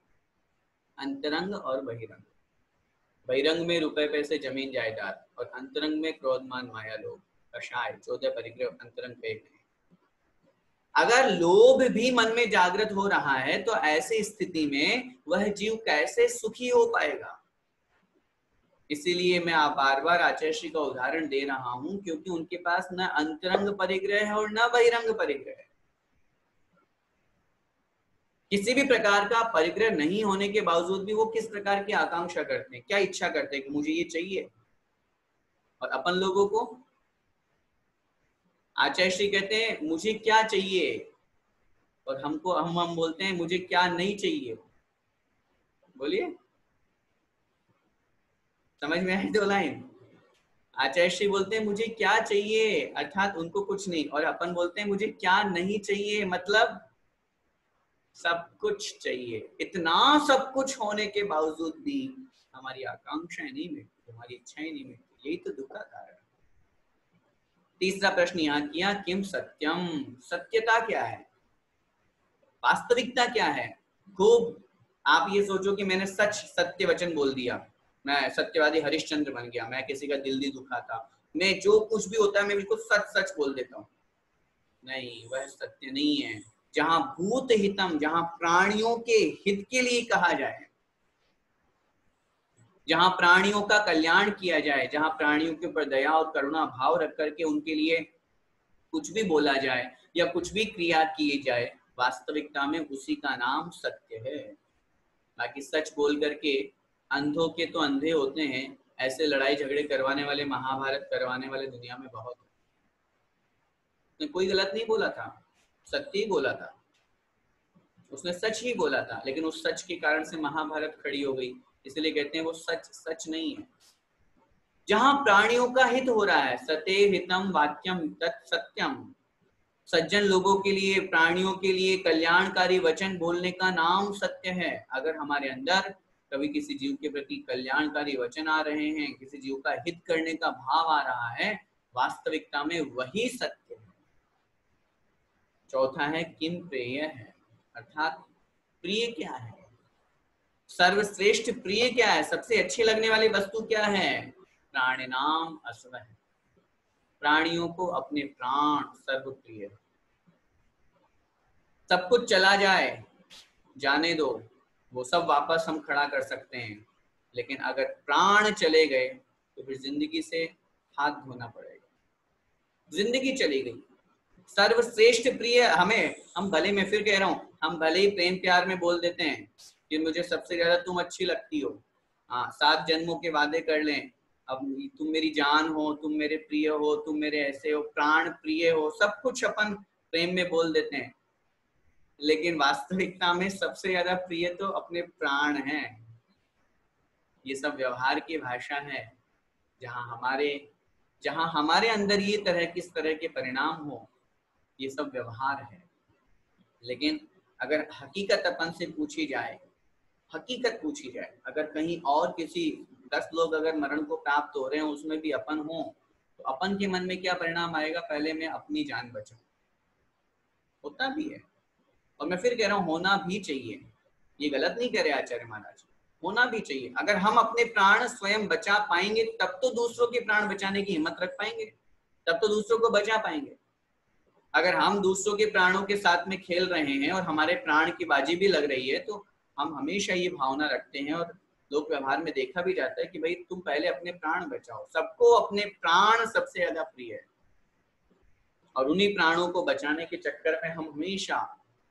अंतरंग और बहिरंग। बहिरंग में रुपए पैसे, जमीन जायदाद, और अंतरंग में क्रोध मान माया लोभ कषाय, 14 परिग्रह अंतरंग पे हैं। अगर लोभ भी मन में जागृत हो रहा है तो ऐसी स्थिति में वह जीव कैसे सुखी हो पाएगा। इसीलिए मैं बार बार आचार्य श्री का उदाहरण दे रहा हूं, क्योंकि उनके पास न अंतरंग परिग्रह है और न बहिरंग परिग्रह है। किसी भी प्रकार का परिग्रह नहीं होने के बावजूद भी वो किस प्रकार की आकांक्षा करते हैं, क्या इच्छा करते हैं कि मुझे ये चाहिए। और अपन लोगों को आचार्य श्री कहते हैं मुझे क्या चाहिए, और हमको हम बोलते हैं मुझे क्या नहीं चाहिए। बोलिए, समझ में आई दो लाइन? आचार्य श्री बोलते हैं मुझे क्या चाहिए, अर्थात उनको कुछ नहीं, और अपन बोलते हैं मुझे क्या नहीं चाहिए, मतलब सब कुछ चाहिए। इतना सब कुछ होने के बावजूद भी हमारी आकांक्षाएं नहीं मिटती, हमारी इच्छाएं नहीं मिटती, यही तो दुख का कारण है। तीसरा प्रश्न यहाँ किया, किम सत्यम, सत्यता क्या है, वास्तविकता क्या है। खूब आप ये सोचो कि मैंने सच सत्य वचन बोल दिया, मैं सत्यवादी हरिश्चंद्र बन गया, मैं किसी का दिल नहीं दुखाता, मैं जो कुछ भी होता है मैं बिल्कुल सच सच बोल देता हूँ। नहीं, वह सत्य नहीं है। जहां भूत हितम, जहां प्राणियों के हित के लिए कहा जाए, जहां प्राणियों का कल्याण किया जाए, जहां प्राणियों के ऊपर दया और करुणा भाव रख करके उनके लिए कुछ भी बोला जाए या कुछ भी क्रिया की जाए, वास्तविकता में उसी का नाम सत्य है। बाकी सच बोल करके अंधों के तो अंधे होते हैं, ऐसे लड़ाई झगड़े करवाने वाले, महाभारत करवाने वाले दुनिया में बहुत। उसने कोई गलत नहीं बोला था, सत्य ही बोला था, उसने सच ही बोला था, लेकिन उस सच के कारण से महाभारत खड़ी हो गई। इसलिए कहते हैं वो सच सच नहीं है। जहां प्राणियों का हित हो रहा है, सते हितम वाक्यम तत् सत्यम, सज्जन लोगों के लिए, प्राणियों के लिए कल्याणकारी वचन बोलने का नाम सत्य है। अगर हमारे अंदर कभी किसी जीव के प्रति कल्याणकारी वचन आ रहे हैं, किसी जीव का हित करने का भाव आ रहा है, वास्तविकता में वही सत्य है। चौथा है किम प्रेय है, अर्थात प्रिय क्या है, सर्वश्रेष्ठ प्रिय क्या है, सबसे अच्छी लगने वाली वस्तु क्या है। प्राणिनाम अस्वः, प्राणियों को अपने प्राण सर्वप्रिय है। सब कुछ चला जाए, जाने दो, वो सब वापस हम खड़ा कर सकते हैं, लेकिन अगर प्राण चले गए तो फिर जिंदगी से हाथ धोना पड़ेगा, जिंदगी चली गई। सर्वश्रेष्ठ प्रिय हमें, हम भले, मैं फिर कह रहा हूँ, हम भले ही प्रेम प्यार में बोल देते हैं कि मुझे सबसे ज्यादा तुम अच्छी लगती हो, हाँ 7 जन्मों के वादे कर लें, अब तुम मेरी जान हो, तुम मेरे प्रिय हो, तुम मेरे ऐसे हो, प्राण प्रिय हो, सब कुछ अपन प्रेम में बोल देते हैं, लेकिन वास्तविकता में सबसे ज्यादा प्रिय तो अपने प्राण हैं। ये सब व्यवहार की भाषा है, जहां हमारे अंदर ये तरह किस तरह के परिणाम हो, ये सब व्यवहार है। लेकिन अगर हकीकत अपन से पूछी जाए, हकीकत पूछी जाए, अगर कहीं और किसी 10 लोग अगर मरण को प्राप्त हो रहे हैं, उसमें भी अपन हो, तो अपन के मन में क्या परिणाम आएगा, पहले मैं अपनी जान बचाऊं। होता भी है, और मैं फिर कह रहा हूँ होना भी चाहिए, ये गलत नहीं कह रहे आचार्य महाराज, होना भी चाहिए। अगर हम अपने प्राण स्वयं बचा पाएंगे तब तो दूसरों के प्राण बचाने की हिम्मत रख पाएंगे, तब तो दूसरों को बचा पाएंगे। अगर हम दूसरों के प्राणों के साथ में खेल रहे हैं और हमारे प्राण की बाजी भी लग रही है, तो हम हमेशा ये भावना रखते हैं, और लोक व्यवहार में देखा भी जाता है कि भाई तुम पहले अपने प्राण बचाओ। सबको अपने प्राण सबसे ज्यादा प्रिय है, और उन्हीं प्राणों को बचाने के चक्कर में हम हमेशा,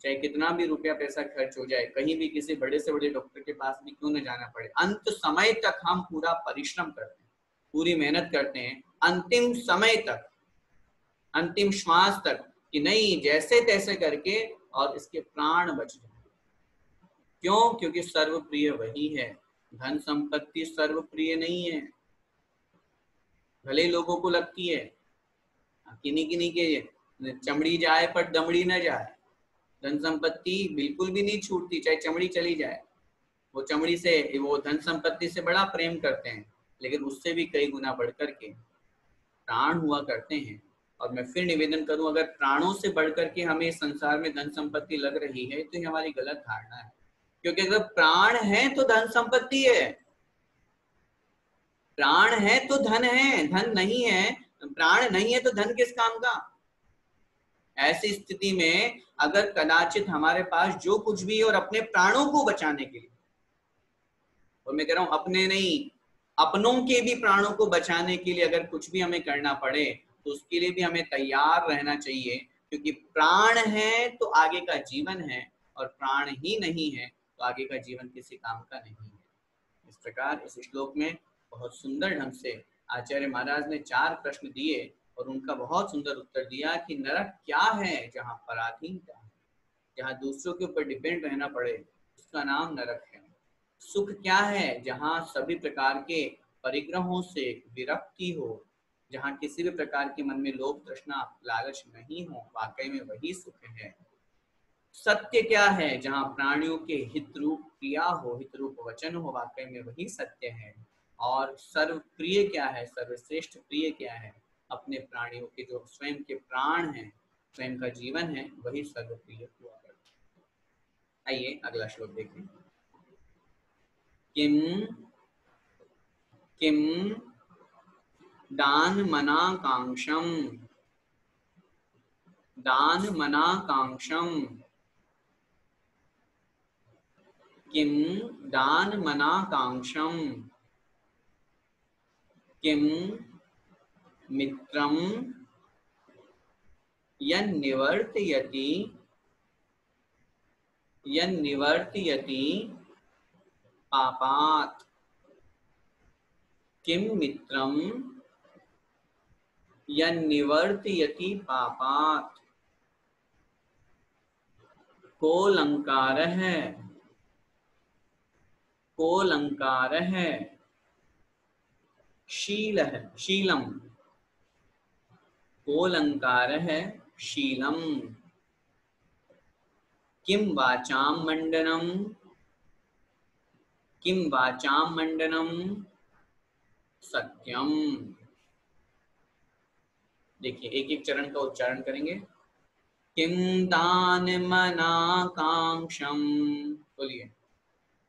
चाहे कितना भी रुपया पैसा खर्च हो जाए, कहीं भी किसी बड़े से बड़े डॉक्टर के पास भी क्यों न जाना पड़े, अंत समय तक हम पूरा परिश्रम करते हैं, पूरी मेहनत करते हैं, अंतिम समय तक, अंतिम श्वास तक, कि नहीं जैसे तैसे करके और इसके प्राण बच जाए। क्यों? क्योंकि सर्वप्रिय वही है, धन संपत्ति सर्वप्रिय नहीं है। भले लोगों को लगती है, किन्हीं किन्हीं के चमड़ी जाए पर दमड़ी न जाए, धन संपत्ति बिल्कुल भी नहीं छूटती, चाहे चमड़ी चली जाए, वो चमड़ी से, वो धन संपत्ति से बड़ा प्रेम करते हैं, लेकिन उससे भी कई गुना बढ़कर के प्राण हुआ करते हैं। और मैं फिर निवेदन करूं, अगर प्राणों से बढ़कर के हमें संसार में धन संपत्ति लग रही है तो ये हमारी गलत धारणा है, क्योंकि अगर प्राण है तो धन संपत्ति है, प्राण है तो धन है, धन नहीं है, प्राण नहीं है तो धन किस काम का। ऐसी स्थिति में अगर कदाचित हमारे पास जो कुछ भी है, और अपने प्राणों को बचाने के लिए, और मैं कह रहा हूं अपने नहीं, अपनों के भी प्राणों को बचाने के लिए अगर कुछ भी हमें करना पड़े, तो उसके लिए भी हमें तैयार रहना चाहिए, क्योंकि प्राण है तो आगे का जीवन है, और प्राण ही नहीं है तो आगे का जीवन किसी काम का नहीं है। इस प्रकार इस श्लोक में बहुत सुंदर ढंग से आचार्य महाराज ने 4 प्रश्न दिए, और उनका बहुत सुंदर उत्तर दिया कि नरक क्या है, जहाँ पराधीनता है, जहाँ दूसरों के ऊपर डिपेंड रहना पड़े, उसका नाम नरक है। सुख क्या है, जहाँ सभी प्रकार के परिग्रहों से विरक्ति हो, जहाँ किसी भी प्रकार के मन में लोभ तृष्णा लालच नहीं हो, वाकई में वही सुख है। सत्य क्या है? जहाँ प्राणियों के हित रूप क्रिया हो, हित रूप वचन हो, वाकई में वही सत्य है। और सर्व प्रिय क्या है? सर्वश्रेष्ठ प्रिय क्या है? अपने प्राणियों के जो स्वयं के प्राण हैं, स्वयं का जीवन है, वही सर्व प्रिय हुआ करता है। आइए अगला श्लोक देखें। किम किम दान मना कांक्षम, दान मना कांक्षम, किम दान मना कांक्षम, किम मित्रम यन्निवर्तयति पापात्, किम मित्रम यन्निवर्तयति पापात्। को अलंकार है, को अलंकार है, शील है, शीलम, को अलंकार है, शीलम। किम वाचाम मंडनम, किम वाचाम मंडनम सत्यम। देखिए एक एक चरण का उच्चारण करेंगे। किम दान मना कांक्षम, बोलिए।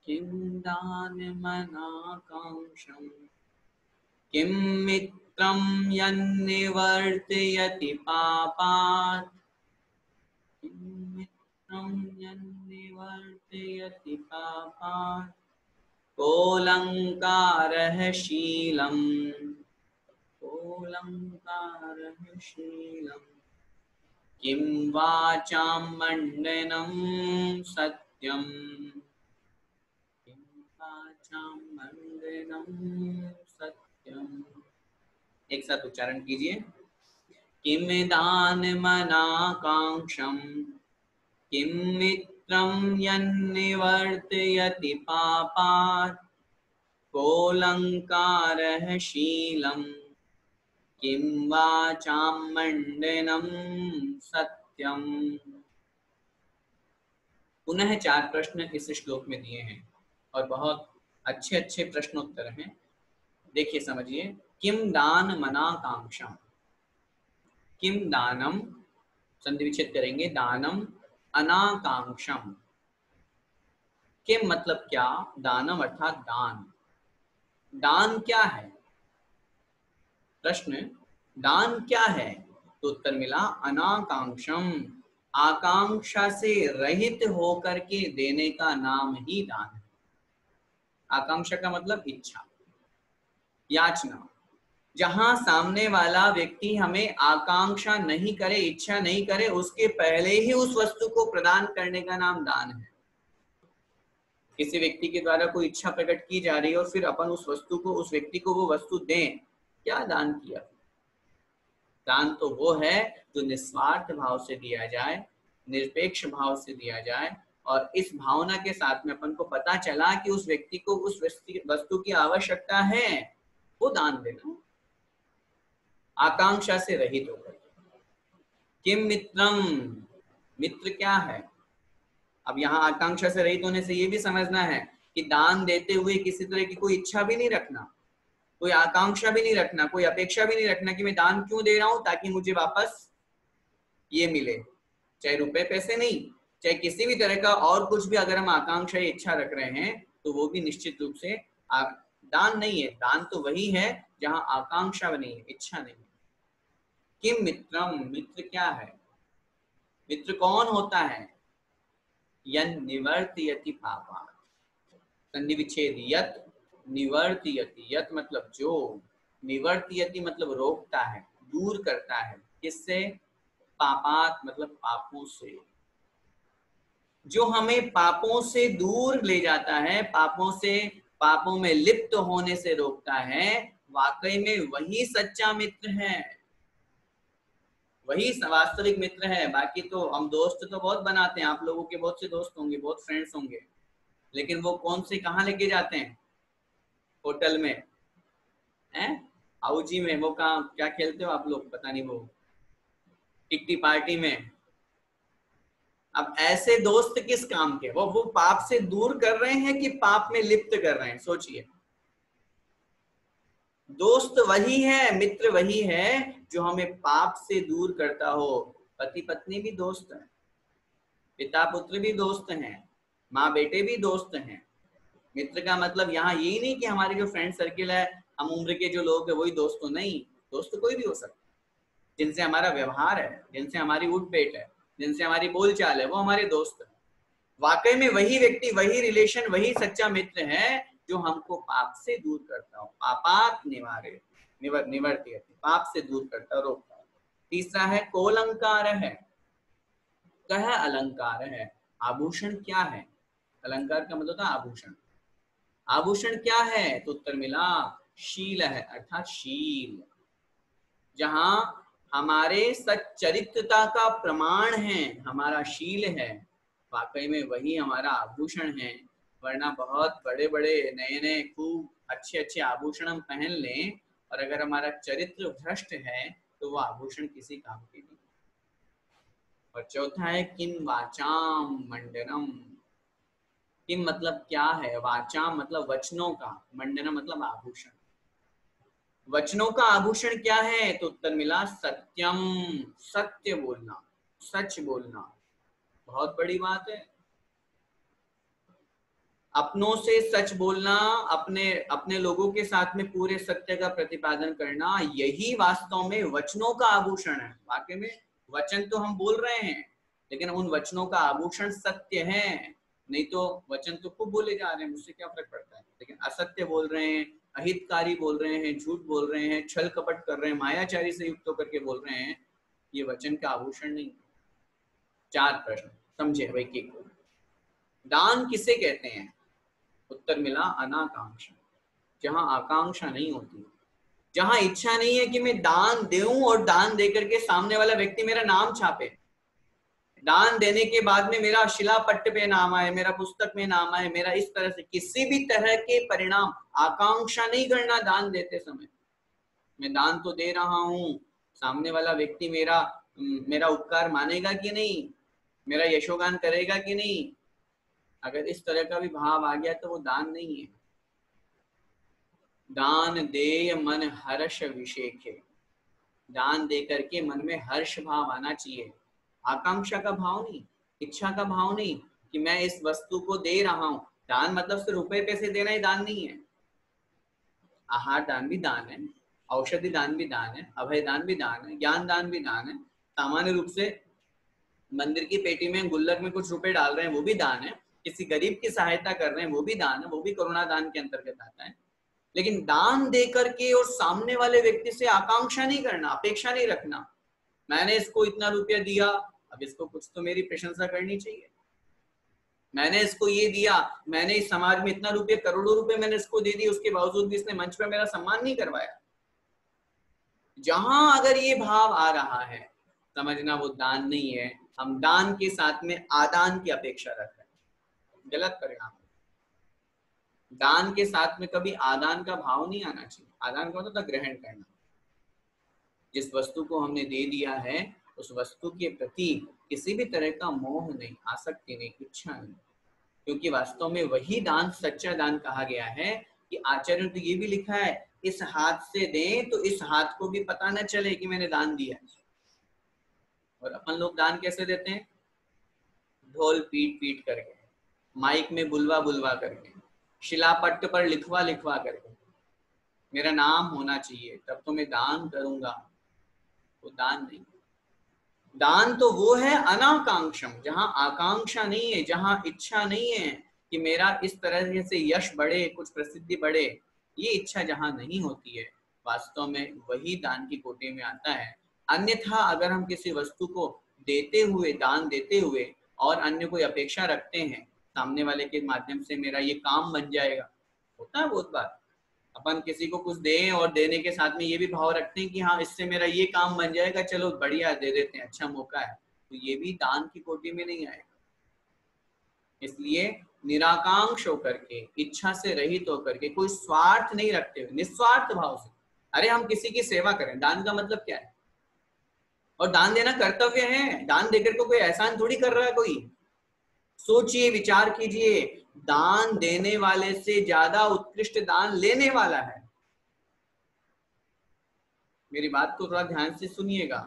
किम दान मना कांक्षम, किम मित्रम यन्निवर्तयति पापात्, किम मित्रम यन्निवर्तयति पापात्। कोऽलङ्कारः शीलम्, कोऽलङ्कारः शीलम्। किं वाचां मंडनं सत्यम्, किं वाचां मंडनं सत्यम्। एक साथ उच्चारण कीजिए। किम दान मना कांक्षम, किम मित्रम यन्निवर्तयति पापात्। कोऽलङ्कारः शीलम्, किं वाचां मंडनं सत्यम। पुनः 4 प्रश्न इस श्लोक में दिए हैं और बहुत अच्छे अच्छे प्रश्नोत्तर हैं। देखिए समझिए। किम दान मना कांक्षम, किम दानम, संधि विच्छेद करेंगे, दानम अनाकांक्षम। किम मतलब क्या, दानम अर्थात दान। दान क्या है? प्रश्न, दान क्या है? तो उत्तर मिला अनाकांक्षम, आकांक्षा से रहित होकर के देने का नाम ही दान है। आकांक्षा का मतलब इच्छा, याचना। जहां सामने वाला व्यक्ति हमें आकांक्षा नहीं करे, इच्छा नहीं करे, उसके पहले ही उस वस्तु को प्रदान करने का नाम दान है। किसी व्यक्ति के द्वारा कोई इच्छा प्रकट की जा रही है और फिर अपन उस वस्तु को, उस व्यक्ति को वो वस्तु दें, क्या दान किया? दान तो वो है जो निस्वार्थ भाव से दिया जाए, निरपेक्ष भाव से दिया जाए, और इस भावना के साथ में अपन को पता चला कि उस व्यक्ति को उस वस्तु की आवश्यकता है, वो दान देना, आकांक्षा से रहित होकर। किम मित्रम, मित्र क्या है? अब यहाँ आकांक्षा से रहित होने से ये भी समझना है कि दान देते हुए किसी तरह की कोई इच्छा भी नहीं रखना, कोई आकांक्षा भी नहीं रखना, कोई अपेक्षा भी नहीं रखना कि मैं दान क्यों दे रहा हूं, ताकि मुझे वापस ये मिले। चाहे रुपए पैसे नहीं, चाहे किसी भी तरह का और कुछ भी अगर हम आकांक्षा या इच्छा रख रहे हैं तो वो भी निश्चित रूप से दान नहीं है। दान तो वही है जहां आकांक्षा नहीं है, इच्छा नहीं है। किम मित्रम, मित्र क्या है? मित्र कौन होता है? यन निवर्तयति पापा, संधि विच्छेद, यत निवर्तयति, यत मतलब जो, निवर्तयति मतलब रोकता है, दूर करता है। किससे? पापात मतलब पापों से। जो हमें पापों से दूर ले जाता है, पापों से, पापों में लिप्त होने से रोकता है, वाकई में वही सच्चा मित्र है, वही वास्तविक मित्र है। बाकी तो हम दोस्त तो बहुत बनाते हैं, आप लोगों के बहुत से दोस्त होंगे, बहुत फ्रेंड्स होंगे, लेकिन वो कौन से कहाँ लेके जाते हैं? होटल में हैं? आऊजी में वो कहाँ क्या खेलते हो आप लोग, पता नहीं, वो किट्टी पार्टी में। अब ऐसे दोस्त किस काम के, वो पाप से दूर कर रहे हैं कि पाप में लिप्त कर रहे हैं, सोचिए। दोस्त वही है, मित्र वही है जो हमें पाप से दूर करता हो। पति पत्नी भी दोस्त है, पिता पुत्र भी दोस्त हैं, माँ बेटे भी दोस्त हैं। मित्र का मतलब यहाँ यही नहीं कि हमारे जो फ्रेंड सर्किल है, हम उम्र के जो लोग हैं वही दोस्त हो, नहीं, दोस्त कोई भी हो सकता है। जिनसे हमारा व्यवहार है, जिनसे हमारी उठ बैठ है, जिनसे हमारी बोलचाल है, वो हमारे दोस्त है। वाकई में वही व्यक्ति, वही रिलेशन, वही सच्चा मित्र है जो हमको पाप से दूर करता हो। पापात निवारे निवर्ती, पाप से दूर करता, रोकता। तीसरा है कोलंकार है, कह अलंकार है। आभूषण क्या है? अलंकार का मतलब था आभूषण। आभूषण क्या है? तो उत्तर मिला शील है, अर्थात शील। जहां हमारे सच्चरित्रता का प्रमाण है, हमारा शील है, वाकई में वही हमारा आभूषण है। वरना बहुत बड़े बड़े नए नए खूब अच्छे अच्छे आभूषण हम पहन लें, और अगर हमारा चरित्र भ्रष्ट है तो वो आभूषण किसी काम के नहीं। और चौथा है किन वाचाम मंडनम। किन मतलब क्या है, वाचाम मतलब वचनों का, मंडनम मतलब आभूषण। वचनों का आभूषण क्या है? तो उत्तर मिला सत्यम, सत्य बोलना, सच बोलना। बहुत बड़ी बात है। अपनों से सच बोलना, अपने अपने लोगों के साथ में पूरे सत्य का प्रतिपादन करना, यही वास्तव में वचनों का आभूषण है। वाकई में वचन तो हम बोल रहे हैं, लेकिन उन वचनों का आभूषण सत्य है। नहीं तो वचन तो खूब बोले जा रहे हैं, मुझसे क्या फर्क पड़ता है, लेकिन असत्य बोल रहे हैं, अहितकारी बोल रहे हैं, झूठ बोल रहे हैं, छल कपट कर रहे हैं, मायाचारी से युक्त होकर के बोल रहे हैं, ये वचन का आभूषण नहीं। 4 प्रश्न समझे भाई के को। दान किसे कहते हैं? उत्तर मिला अनाकांक्षा। जहां आकांक्षा नहीं होती, जहां इच्छा नहीं है कि मैं दान दूं और दान देकर के सामने वाला व्यक्ति मेरा नाम छापे, दान देने के बाद में मेरा शिलापट्ट पे नाम आए, मेरा पुस्तक में नाम आए, मेरा इस तरह से किसी भी तरह के परिणाम, आकांक्षा नहीं करना दान देते समय। मैं दान तो दे रहा हूं, सामने वाला व्यक्ति मेरा मेरा उपकार मानेगा कि नहीं, मेरा यशोगान करेगा कि नहीं। अगर इस तरह का भी भाव आ गया तो वो दान नहीं है। दान देय मन हर्ष विषेखे। दान दे करके मन में हर्ष भाव आना चाहिए, आकांक्षा का भाव नहीं, इच्छा का भाव नहीं कि मैं इस वस्तु को दे रहा हूं। दान मतलब सिर्फ रुपए पैसे देना ही दान नहीं है। आहार दान भी दान है, औषधि दान भी दान है, अभय दान भी दान है, ज्ञान दान भी दान है। सामान्य रूप से मंदिर की पेटी में गुल्लक में कुछ रुपए डाल रहे हैं, वो भी दान है। किसी गरीब की सहायता कर रहे हैं, वो भी दान है, वो भी करुणा दान के अंतर्गत आता है। लेकिन दान दे करके और सामने वाले व्यक्ति से आकांक्षा नहीं करना, अपेक्षा नहीं रखना, मैंने इसको इतना रुपया दिया, अब इसको कुछ तो मेरी प्रशंसा करनी चाहिए। मैंने इसको ये दिया, मैंने इस समाज में इतना रुपये, करोड़ों रुपए मैंने इसको दे दिए, उसके बावजूद भी इसने मंच पर मेरा सम्मान नहीं करवाया। जहां अगर ये भाव आ रहा है, समझना वो दान नहीं है, हम दान के साथ में आदान की अपेक्षा रख रहे हैं, गलत परिणाम। दान के साथ में कभी आदान का भाव नहीं आना चाहिए। आदान का मतलब ग्रहण करना। जिस वस्तु को हमने दे दिया है, उस वस्तु के प्रति किसी भी तरह का मोह नहीं, आसक्ति नहीं, इच्छा नहीं, क्योंकि वास्तव में वही दान सच्चा दान कहा गया है। कि आचार्य ने तो ये भी लिखा है, इस हाथ से दें तो इस हाथ को भी पता न चले कि मैंने दान दिया। और अपन लोग दान कैसे देते हैं? ढोल पीट पीट करके, माइक में बुलवा बुलवा करके, शिलापट्ट पर लिखवा लिखवा करके, मेरा नाम होना चाहिए तब तो मैं दान करूंगा। वो दान नहीं। दान तो वो है अनाकांक्षम, जहां आकांक्षा नहीं है, जहां इच्छा नहीं है कि मेरा इस तरह से यश बढ़े, कुछ प्रसिद्धि बढ़े, ये इच्छा जहां नहीं होती है, वास्तव में वही दान की कोटि में आता है। अन्यथा अगर हम किसी वस्तु को देते हुए, दान देते हुए, और अन्य कोई अपेक्षा रखते हैं, सामने वाले के माध्यम से मेरा ये काम बन जाएगा, होता है बहुत बार। अपन किसी को कुछ दें और देने के साथ में ये भी भाव रखते हैं कि हाँ इससे मेरा ये काम बन जाएगा, चलो बढ़िया दे देते हैं, अच्छा मौका है, तो ये भी दान की कोटि में नहीं आएगा। इसलिए निराकांक्ष होकर के, इच्छा से रहित होकर के, कोई स्वार्थ नहीं रखते हुए, निस्वार्थ भाव से अरे हम किसी की सेवा करें, दान का मतलब क्या है? और दान देना कर्तव्य है, दान देकर को कोई एहसान थोड़ी कर रहा है कोई। सोचिए, विचार कीजिए, दान देने वाले से ज्यादा उत्कृष्ट दान लेने वाला है। मेरी बात को थोड़ा ध्यान से सुनिएगा,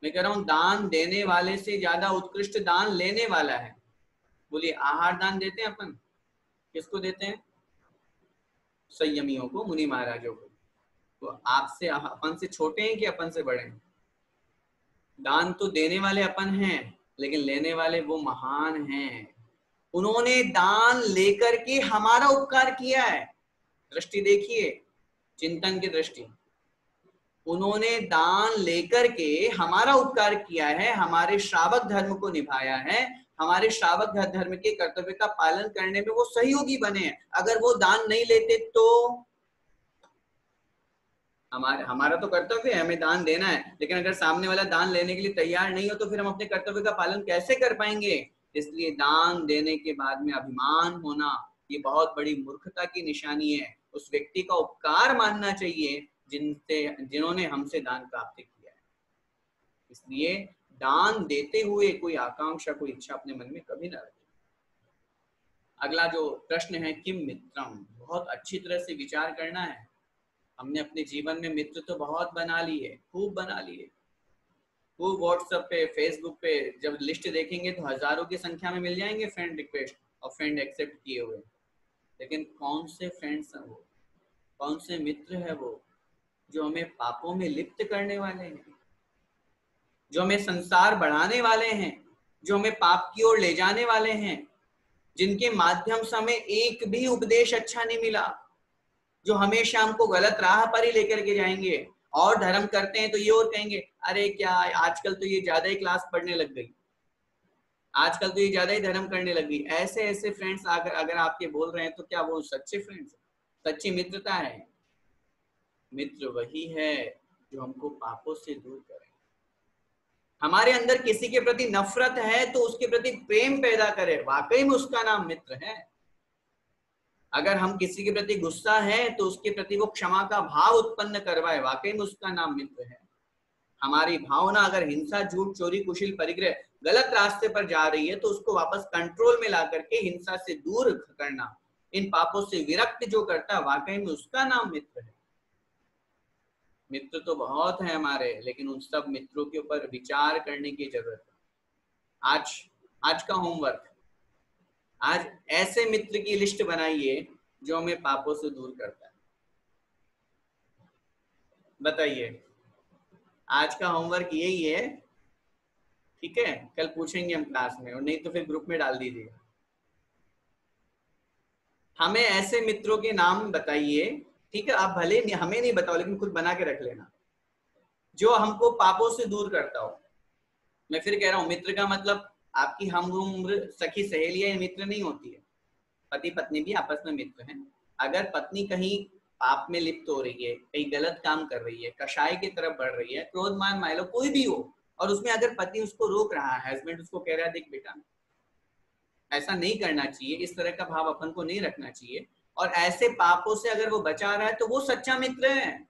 मैं कह रहा हूं दान देने वाले से ज्यादा उत्कृष्ट दान लेने वाला है। बोलिए, आहार दान देते हैं अपन, किसको देते हैं? संयमियों को, मुनि महाराजों को। तो आपसे, अपन से छोटे हैं कि अपन से बड़े हैं? दान तो देने वाले अपन हैं, लेकिन लेने वाले वो महान हैं। उन्होंने दान लेकर के हमारा उपकार किया है। दृष्टि देखिए, चिंतन की दृष्टि। उन्होंने दान लेकर के हमारा उपकार किया है, हमारे श्रावक धर्म को निभाया है, हमारे श्रावक धर्म के कर्तव्य का पालन करने में वो सहयोगी बने हैं। अगर वो दान नहीं लेते तो हमारा तो कर्तव्य है, हमें दान देना है, लेकिन अगर सामने वाला दान लेने के लिए तैयार नहीं हो तो फिर हम अपने कर्तव्य का पालन कैसे कर पाएंगे? इसलिए दान देने के बाद में अभिमान होना, ये बहुत बड़ी मूर्खता की निशानी है। उस व्यक्ति का उपकार मानना चाहिए जिन्होंने हमसे दान प्राप्त किया है। इसलिए दान देते हुए कोई आकांक्षा, कोई इच्छा अपने मन में कभी ना रखें। अगला जो प्रश्न है, किम मित्रम, बहुत अच्छी तरह से विचार करना है। हमने अपने जीवन में मित्र तो बहुत बना लिए, खूब बना लिए, खूब व्हाट्सएप पे, फेसबुक पे जब लिस्ट देखेंगे तो हजारों की संख्या में मिल जाएंगे फ्रेंड रिक्वेस्ट और फ्रेंड एक्सेप्ट किए हुए। लेकिन कौन से फ्रेंड्स हैं वो, कौन से मित्र है वो जो हमें पापों में लिप्त करने वाले हैं, जो हमें संसार बढ़ाने वाले हैं, जो हमें पाप की ओर ले जाने वाले हैं, जिनके माध्यम से हमें एक भी उपदेश अच्छा नहीं मिला, जो हमेशा हमको गलत राह पर ही लेकर के जाएंगे। और धर्म करते हैं तो ये और कहेंगे, अरे क्या आजकल तो ये ज्यादा ही क्लास पढ़ने लग गई, आजकल तो ये ज्यादा ही धर्म करने लग गई। ऐसे ऐसे फ्रेंड्स अगर आपके बोल रहे हैं तो क्या वो सच्चे फ्रेंड्स, सच्ची मित्रता है? मित्र वही है जो हमको पापों से दूर करे। हमारे अंदर किसी के प्रति नफरत है तो उसके प्रति प्रेम पैदा करे, वाकई में उसका नाम मित्र है। अगर हम किसी के प्रति गुस्सा है तो उसके प्रति वो क्षमा का भाव उत्पन्न करवाए, वाकई में उसका नाम मित्र है। हमारी भावना अगर हिंसा, झूठ, चोरी, कुशिल, परिग्रह, गलत रास्ते पर जा रही है तो उसको वापस कंट्रोल में ला करके हिंसा से दूर करना, इन पापों से विरक्त जो करता है, वाकई में उसका नाम मित्र है। मित्र तो बहुत है हमारे, लेकिन उन सब मित्रों के ऊपर विचार करने की जरूरत है। आज का होमवर्क, आज ऐसे मित्र की लिस्ट बनाइए जो हमें पापों से दूर करता है। बताइए, आज का होमवर्क यही है, ठीक है? कल पूछेंगे हम क्लास में, और नहीं तो फिर ग्रुप में डाल दीजिएगा। हमें ऐसे मित्रों के नाम बताइए, ठीक है? आप भले हमें नहीं बताओ, लेकिन खुद बना के रख लेना, जो हमको पापों से दूर करता हो। मैं फिर कह रहा हूँ, मित्र का मतलब आपकी हम उम्र सखी सहेलियां मित्र नहीं होती है। पति पत्नी भी आपस में मित्र हैं। अगर पत्नी कहीं पाप में लिप्त हो रही है, कहीं गलत काम कर रही है, कषाय की तरफ बढ़ रही है, क्रोध मान लो कोई भी हो, और उसमें अगर पति उसको रोक रहा है, हस्बैंड उसको कह रहा है, देख बेटा ऐसा नहीं करना चाहिए, इस तरह का भाव अपन को नहीं रखना चाहिए, और ऐसे पापों से अगर वो बचा रहा है तो वो सच्चा मित्र है।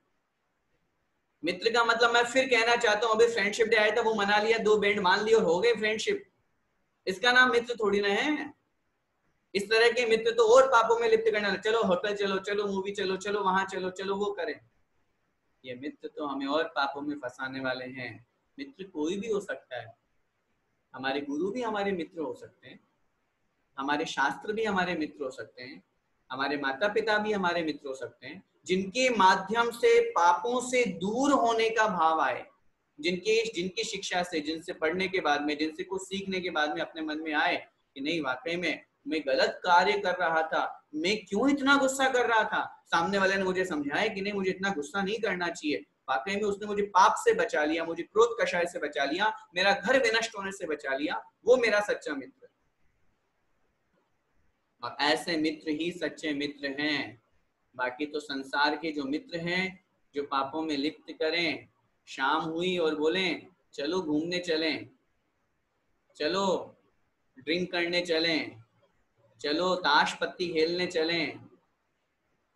मित्र का मतलब, मैं फिर कहना चाहता हूँ, अभी फ्रेंडशिप डे आया था, वो मना लिया, 2 बैंड मान लिए और हो गए फ्रेंडशिप, इसका नाम मित्र थोड़ी ना है। इस तरह के मित्र तो और पापों में लिप्त करना, चलो होटल चलो, चलो मूवी चलो, चलो वहां चलो, चलो वो करें। ये मित्र तो हमें और पापों में फंसाने वाले हैं। मित्र कोई भी हो सकता है, हमारे गुरु भी हमारे मित्र हो सकते हैं, हमारे शास्त्र भी हमारे मित्र हो सकते हैं, हमारे माता पिता भी हमारे मित्र हो सकते हैं, जिनके माध्यम से पापों से दूर होने का भाव आए, जिनकी शिक्षा से, जिनसे पढ़ने के बाद में, जिनसे कुछ सीखने के बाद में अपने मन में आए कि नहीं वाकई में मैं गलत कार्य कर रहा था, मैं क्यों इतना गुस्सा कर रहा था, सामने वाले ने मुझे समझाया कि नहीं मुझे इतना गुस्सा नहीं करना चाहिए, वाकई में उसने मुझे पाप से बचा लिया, मुझे क्रोध कषाय से बचा लिया, मेरा घर विनष्ट होने से बचा लिया, वो मेरा सच्चा मित्र है। और ऐसे मित्र ही सच्चे मित्र हैं। बाकी तो संसार के जो मित्र हैं, जो पापों में लिप्त करें, शाम हुई और बोलें चलो घूमने चलें, चलो ड्रिंक करने चलें, चलो ताश पत्ती खेलने चलें,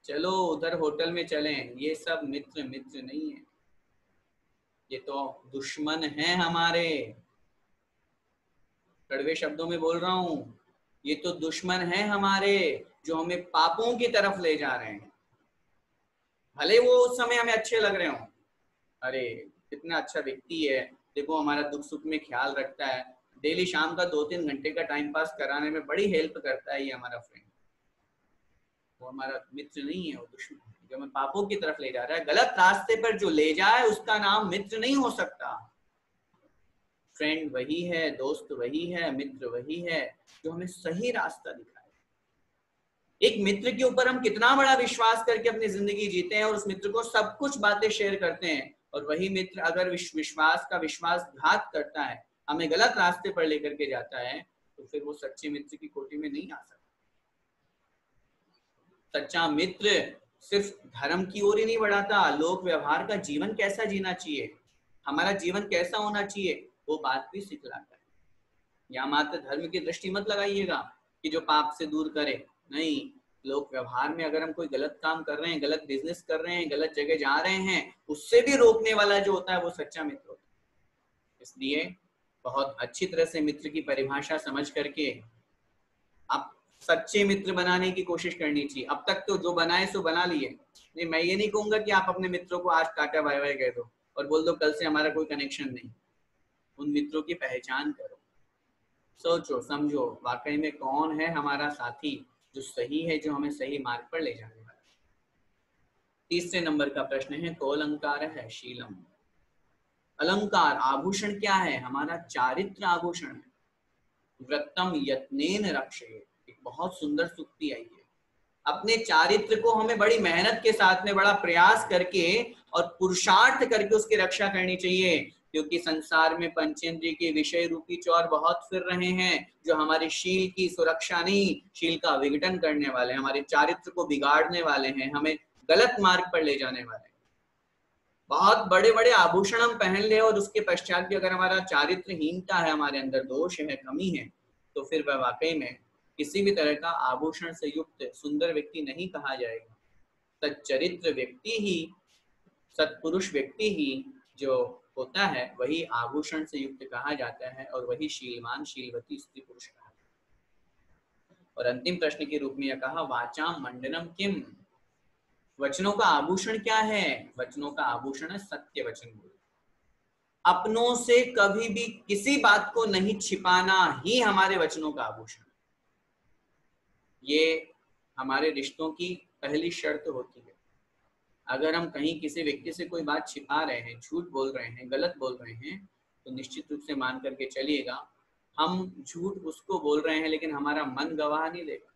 चलो उधर होटल में चलें, ये सब मित्र मित्र नहीं है, ये तो दुश्मन है हमारे। कड़वे शब्दों में बोल रहा हूं, ये तो दुश्मन है हमारे, जो हमें पापों की तरफ ले जा रहे हैं। भले वो उस समय हमें अच्छे लग रहे हो, अरे कितना अच्छा व्यक्ति है, देखो हमारा दुख सुख में ख्याल रखता है, डेली शाम का 2-3 घंटे का टाइम पास कराने में बड़ी हेल्प करता है ये हमारा फ्रेंड, वो हमारा मित्र नहीं है, वो दुश्मन है जो हमें पापों की तरफ ले जा रहा है। गलत रास्ते पर जो ले जाए उसका नाम मित्र नहीं हो सकता। फ्रेंड वही है, दोस्त वही है, मित्र वही है जो हमें सही रास्ता दिखाए। एक मित्र के ऊपर हम कितना बड़ा विश्वास करके अपनी जिंदगी जीते हैं और उस मित्र को सब कुछ बातें शेयर करते हैं, और वही मित्र अगर विश्वास का विश्वासघात करता है, हमें गलत रास्ते पर लेकर के जाता है, तो फिर वो सच्चे मित्र की कोटि में नहीं आ सकता। सच्चा मित्र सिर्फ धर्म की ओर ही नहीं बढ़ाता, लोक व्यवहार का जीवन कैसा जीना चाहिए, हमारा जीवन कैसा होना चाहिए, वो बात भी सिखलाता है। या मात्र धर्म की दृष्टि मत लगाइएगा कि जो पाप से दूर करे, नहीं, लोक व्यवहार में अगर हम कोई गलत काम कर रहे हैं, गलत बिजनेस कर रहे हैं, गलत जगह जा रहे हैं, उससे भी रोकने वाला जो होता है वो सच्चा मित्र होता है। इसलिए बहुत अच्छी तरह से मित्र की परिभाषा समझ करके आप सच्चे मित्र बनाने की कोशिश करनी चाहिए। अब तक तो जो बनाए सो बना लिए, नहीं, मैं ये नहीं कहूंगा कि आप अपने मित्रों को आज टाटा बाय बाय कह दो और बोल दो कल से हमारा कोई कनेक्शन नहीं। उन मित्रों की पहचान करो, सोचो समझो वाकई में कौन है हमारा साथी जो सही है, जो हमें सही मार्ग पर ले जाने वाला है। तीसरे नंबर का प्रश्न है, को अलंकार है शीलम। अलंकार आभूषण क्या है, हमारा चारित्र आभूषण है। व्रतम यत्नेन रक्षेत, एक बहुत सुंदर सूक्ति आई है। अपने चारित्र को हमें बड़ी मेहनत के साथ में, बड़ा प्रयास करके और पुरुषार्थ करके उसकी रक्षा करनी चाहिए, क्योंकि संसार में पंचेंद्रिय के विषय रूपी चौर बहुत फिर रहे हैं जो हमारे शील की सुरक्षा नहीं, शील का विघटन करने वाले, हमारे चारित्र को बिगाड़ने वाले हैं, हमें गलत मार्ग पर ले जाने वाले हैं। बहुत बड़े बड़े आभूषण हम पहन ले और उसके पश्चात भी अगर हमारा चारित्रहीनता है, हमारे अंदर दोष है, कमी है, तो फिर वह वाकई में किसी भी तरह का आभूषण से युक्त सुंदर व्यक्ति नहीं कहा जाएगा। सच्चरित्र व्यक्ति ही, सत्पुरुष व्यक्ति ही जो होता है वही आभूषण से युक्त कहा जाता है, और वही शीलवान शीलवती स्त्री पुरुष कहा जाता है। और अंतिम प्रश्न के रूप में यह कहा, वाचाम मंडनम किम, वचनों का आभूषण क्या है, वचनों का आभूषण है सत्य वचन बोलना। अपनों से कभी भी किसी बात को नहीं छिपाना ही हमारे वचनों का आभूषण। ये हमारे रिश्तों की पहली शर्त होती है। अगर हम कहीं किसी व्यक्ति से कोई बात छिपा रहे हैं, झूठ बोल रहे हैं, गलत बोल रहे हैं, तो निश्चित रूप से मान करके चलिएगा हम झूठ उसको बोल रहे हैं, लेकिन हमारा मन गवाह नहीं देगा।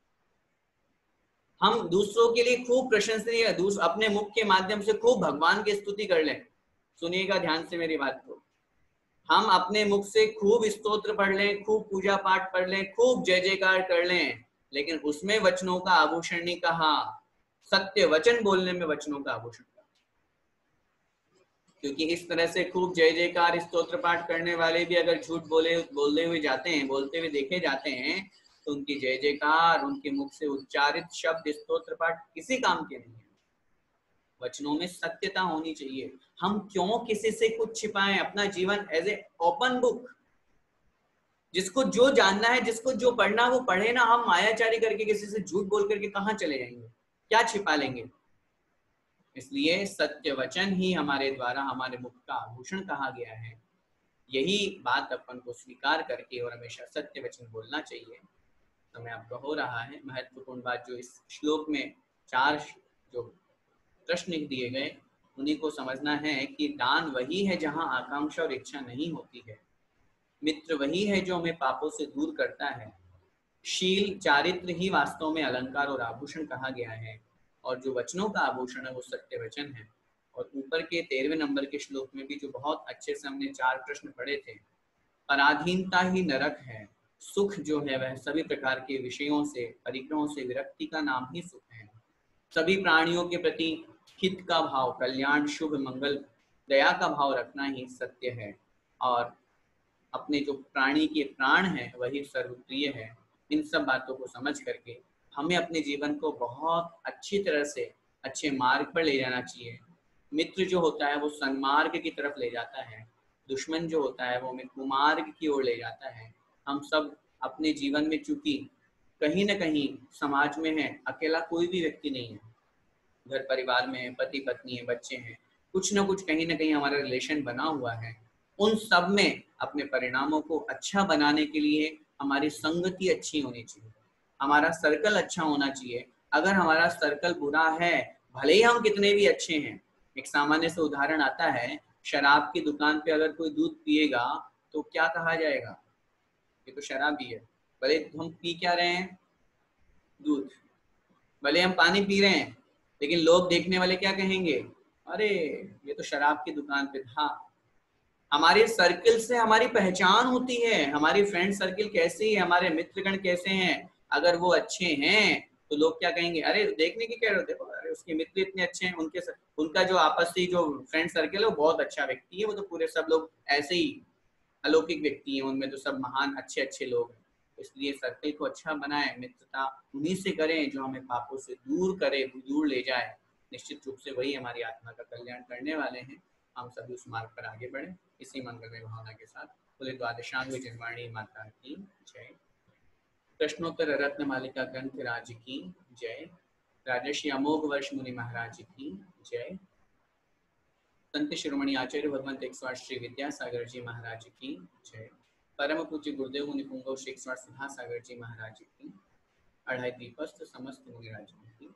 हम दूसरों के लिए खूब प्रशंसनीय, अपने मुख के माध्यम से खूब भगवान की स्तुति कर लें, सुनिएगा ध्यान से मेरी बात को, हम अपने मुख से खूब स्तोत्र पढ़ लें, खूब पूजा पाठ पढ़ लें, खूब जय जयकार कर लें, लेकिन उसमें वचनों का आभूषण नहीं कहा, सत्य वचन बोलने में वचनों का आभूषण कहा। क्योंकि इस तरह से खूब जय जयकार स्तोत्र पाठ करने वाले भी अगर झूठ बोलते हुए जाते हैं, बोलते हुए देखे जाते हैं, तो उनकी जय जयकार, उनके मुख से उच्चारित शब्द, स्तोत्र पाठ किसी काम के नहीं है। वचनों में सत्यता होनी चाहिए। हम क्यों किसी से कुछ छिपाएं, अपना जीवन एज ए ओपन बुक, जिसको जो जानना है, जिसको जो पढ़ना वो पढ़े ना। हम मायाचारी करके किसी से झूठ बोल करके कहाँ चले जाएंगे, क्या छिपा लेंगे। इसलिए सत्य वचन ही हमारे द्वारा हमारे मुख का आभूषण कहा गया है। यही बात अपन को स्वीकार करके और हमेशा सत्य वचन बोलना चाहिए। समय आपका हो रहा है। महत्वपूर्ण बात जो इस श्लोक में 4 जो प्रश्न दिए गए, उन्हीं को समझना है कि दान वही है जहां आकांक्षा और इच्छा नहीं होती है, मित्र वही है जो हमें पापों से दूर करता है, शील चारित्र ही वास्तव में अलंकार और आभूषण कहा गया है, और जो वचनों का आभूषण है वो सत्य वचन है। और ऊपर के 13वें नंबर के श्लोक में भी जो बहुत अच्छे से हमने 4 प्रश्न पढ़े थे, पराधीनता ही नरक है, सुख जो है वह सभी प्रकार के विषयों से, परिग्रहों से विरक्ति का नाम ही सुख है, सभी प्राणियों के प्रति हित का भाव, कल्याण, शुभ, मंगल, दया का भाव रखना ही सत्य है, और अपने जो प्राणी के प्राण है वही सर्वप्रिय है। इन सब बातों को समझ करके हमें अपने जीवन को बहुत अच्छी तरह से अच्छे मार्ग पर ले जाना चाहिए। मित्र जो होता है वो सन्मार्ग की तरफ ले जाता है, दुश्मन जो होता है वो हमें कुमार्ग की ओर ले जाता है। हम सब अपने जीवन में चूंकि कहीं ना कहीं समाज में है, अकेला कोई भी व्यक्ति नहीं है, घर परिवार में है, पति पत्नी है, बच्चे हैं, कुछ ना कुछ कहीं ना कहीं हमारा रिलेशन बना हुआ है। उन सब में अपने परिणामों को अच्छा बनाने के लिए हमारी संगति अच्छी होनी चाहिए, हमारा सर्कल अच्छा होना चाहिए। अगर हमारा सर्कल बुरा है, भले ही हम कितने भी अच्छे हैं, एक सामान्य से उदाहरण आता है, शराब की दुकान पे अगर कोई दूध पिएगा तो क्या कहा जाएगा, ये तो शराबी है। भले हम पी क्या रहे हैं, दूध। भले हम पानी पी रहे हैं, लेकिन लोग देखने वाले क्या कहेंगे, अरे ये तो शराब की दुकान पे था। हमारे सर्कल से हमारी पहचान होती है, हमारी फ्रेंड सर्कल कैसी है, हमारे मित्रगण कैसे हैं। अगर वो अच्छे हैं तो लोग क्या कहेंगे, अरे देखने की कह रहे हो, देखो अरे उसके मित्र इतने अच्छे हैं, उनका जो आपसी जो फ्रेंड सर्कल है वो बहुत अच्छा व्यक्ति है, वो तो पूरे सब लोग ऐसे ही अलौकिक व्यक्ति हैं, उनमें तो सब महान अच्छे अच्छे लोग हैं। इसलिए सर्कल को अच्छा बनाए, मित्रता उन्हीं से करें जो हमें पापों से दूर करे, दूर ले जाए। निश्चित रूप से वही हमारी आत्मा का कल्याण करने वाले हैं। हम सभी उस मार्ग पर आगे बढ़े इसी मंगलमय भावना के साथ। बोले द्वादशांग जनवाणी माता की जय। प्रश्नोत्तर रत्न मालिका ग्रंथ राज की जय। राजर्षि अमोघ वर्ष मुनि महाराज की जय। संत शिरोमणि आचार्य भगवंत 108 श्री विद्यासागर जी महाराज की जय। परम पूज्य गुरुदेव मुनि पुंगव श्री 108 सुधा सागर जी महाराज की। अढ़ाई दीपस्थ समस्त मुनिराज की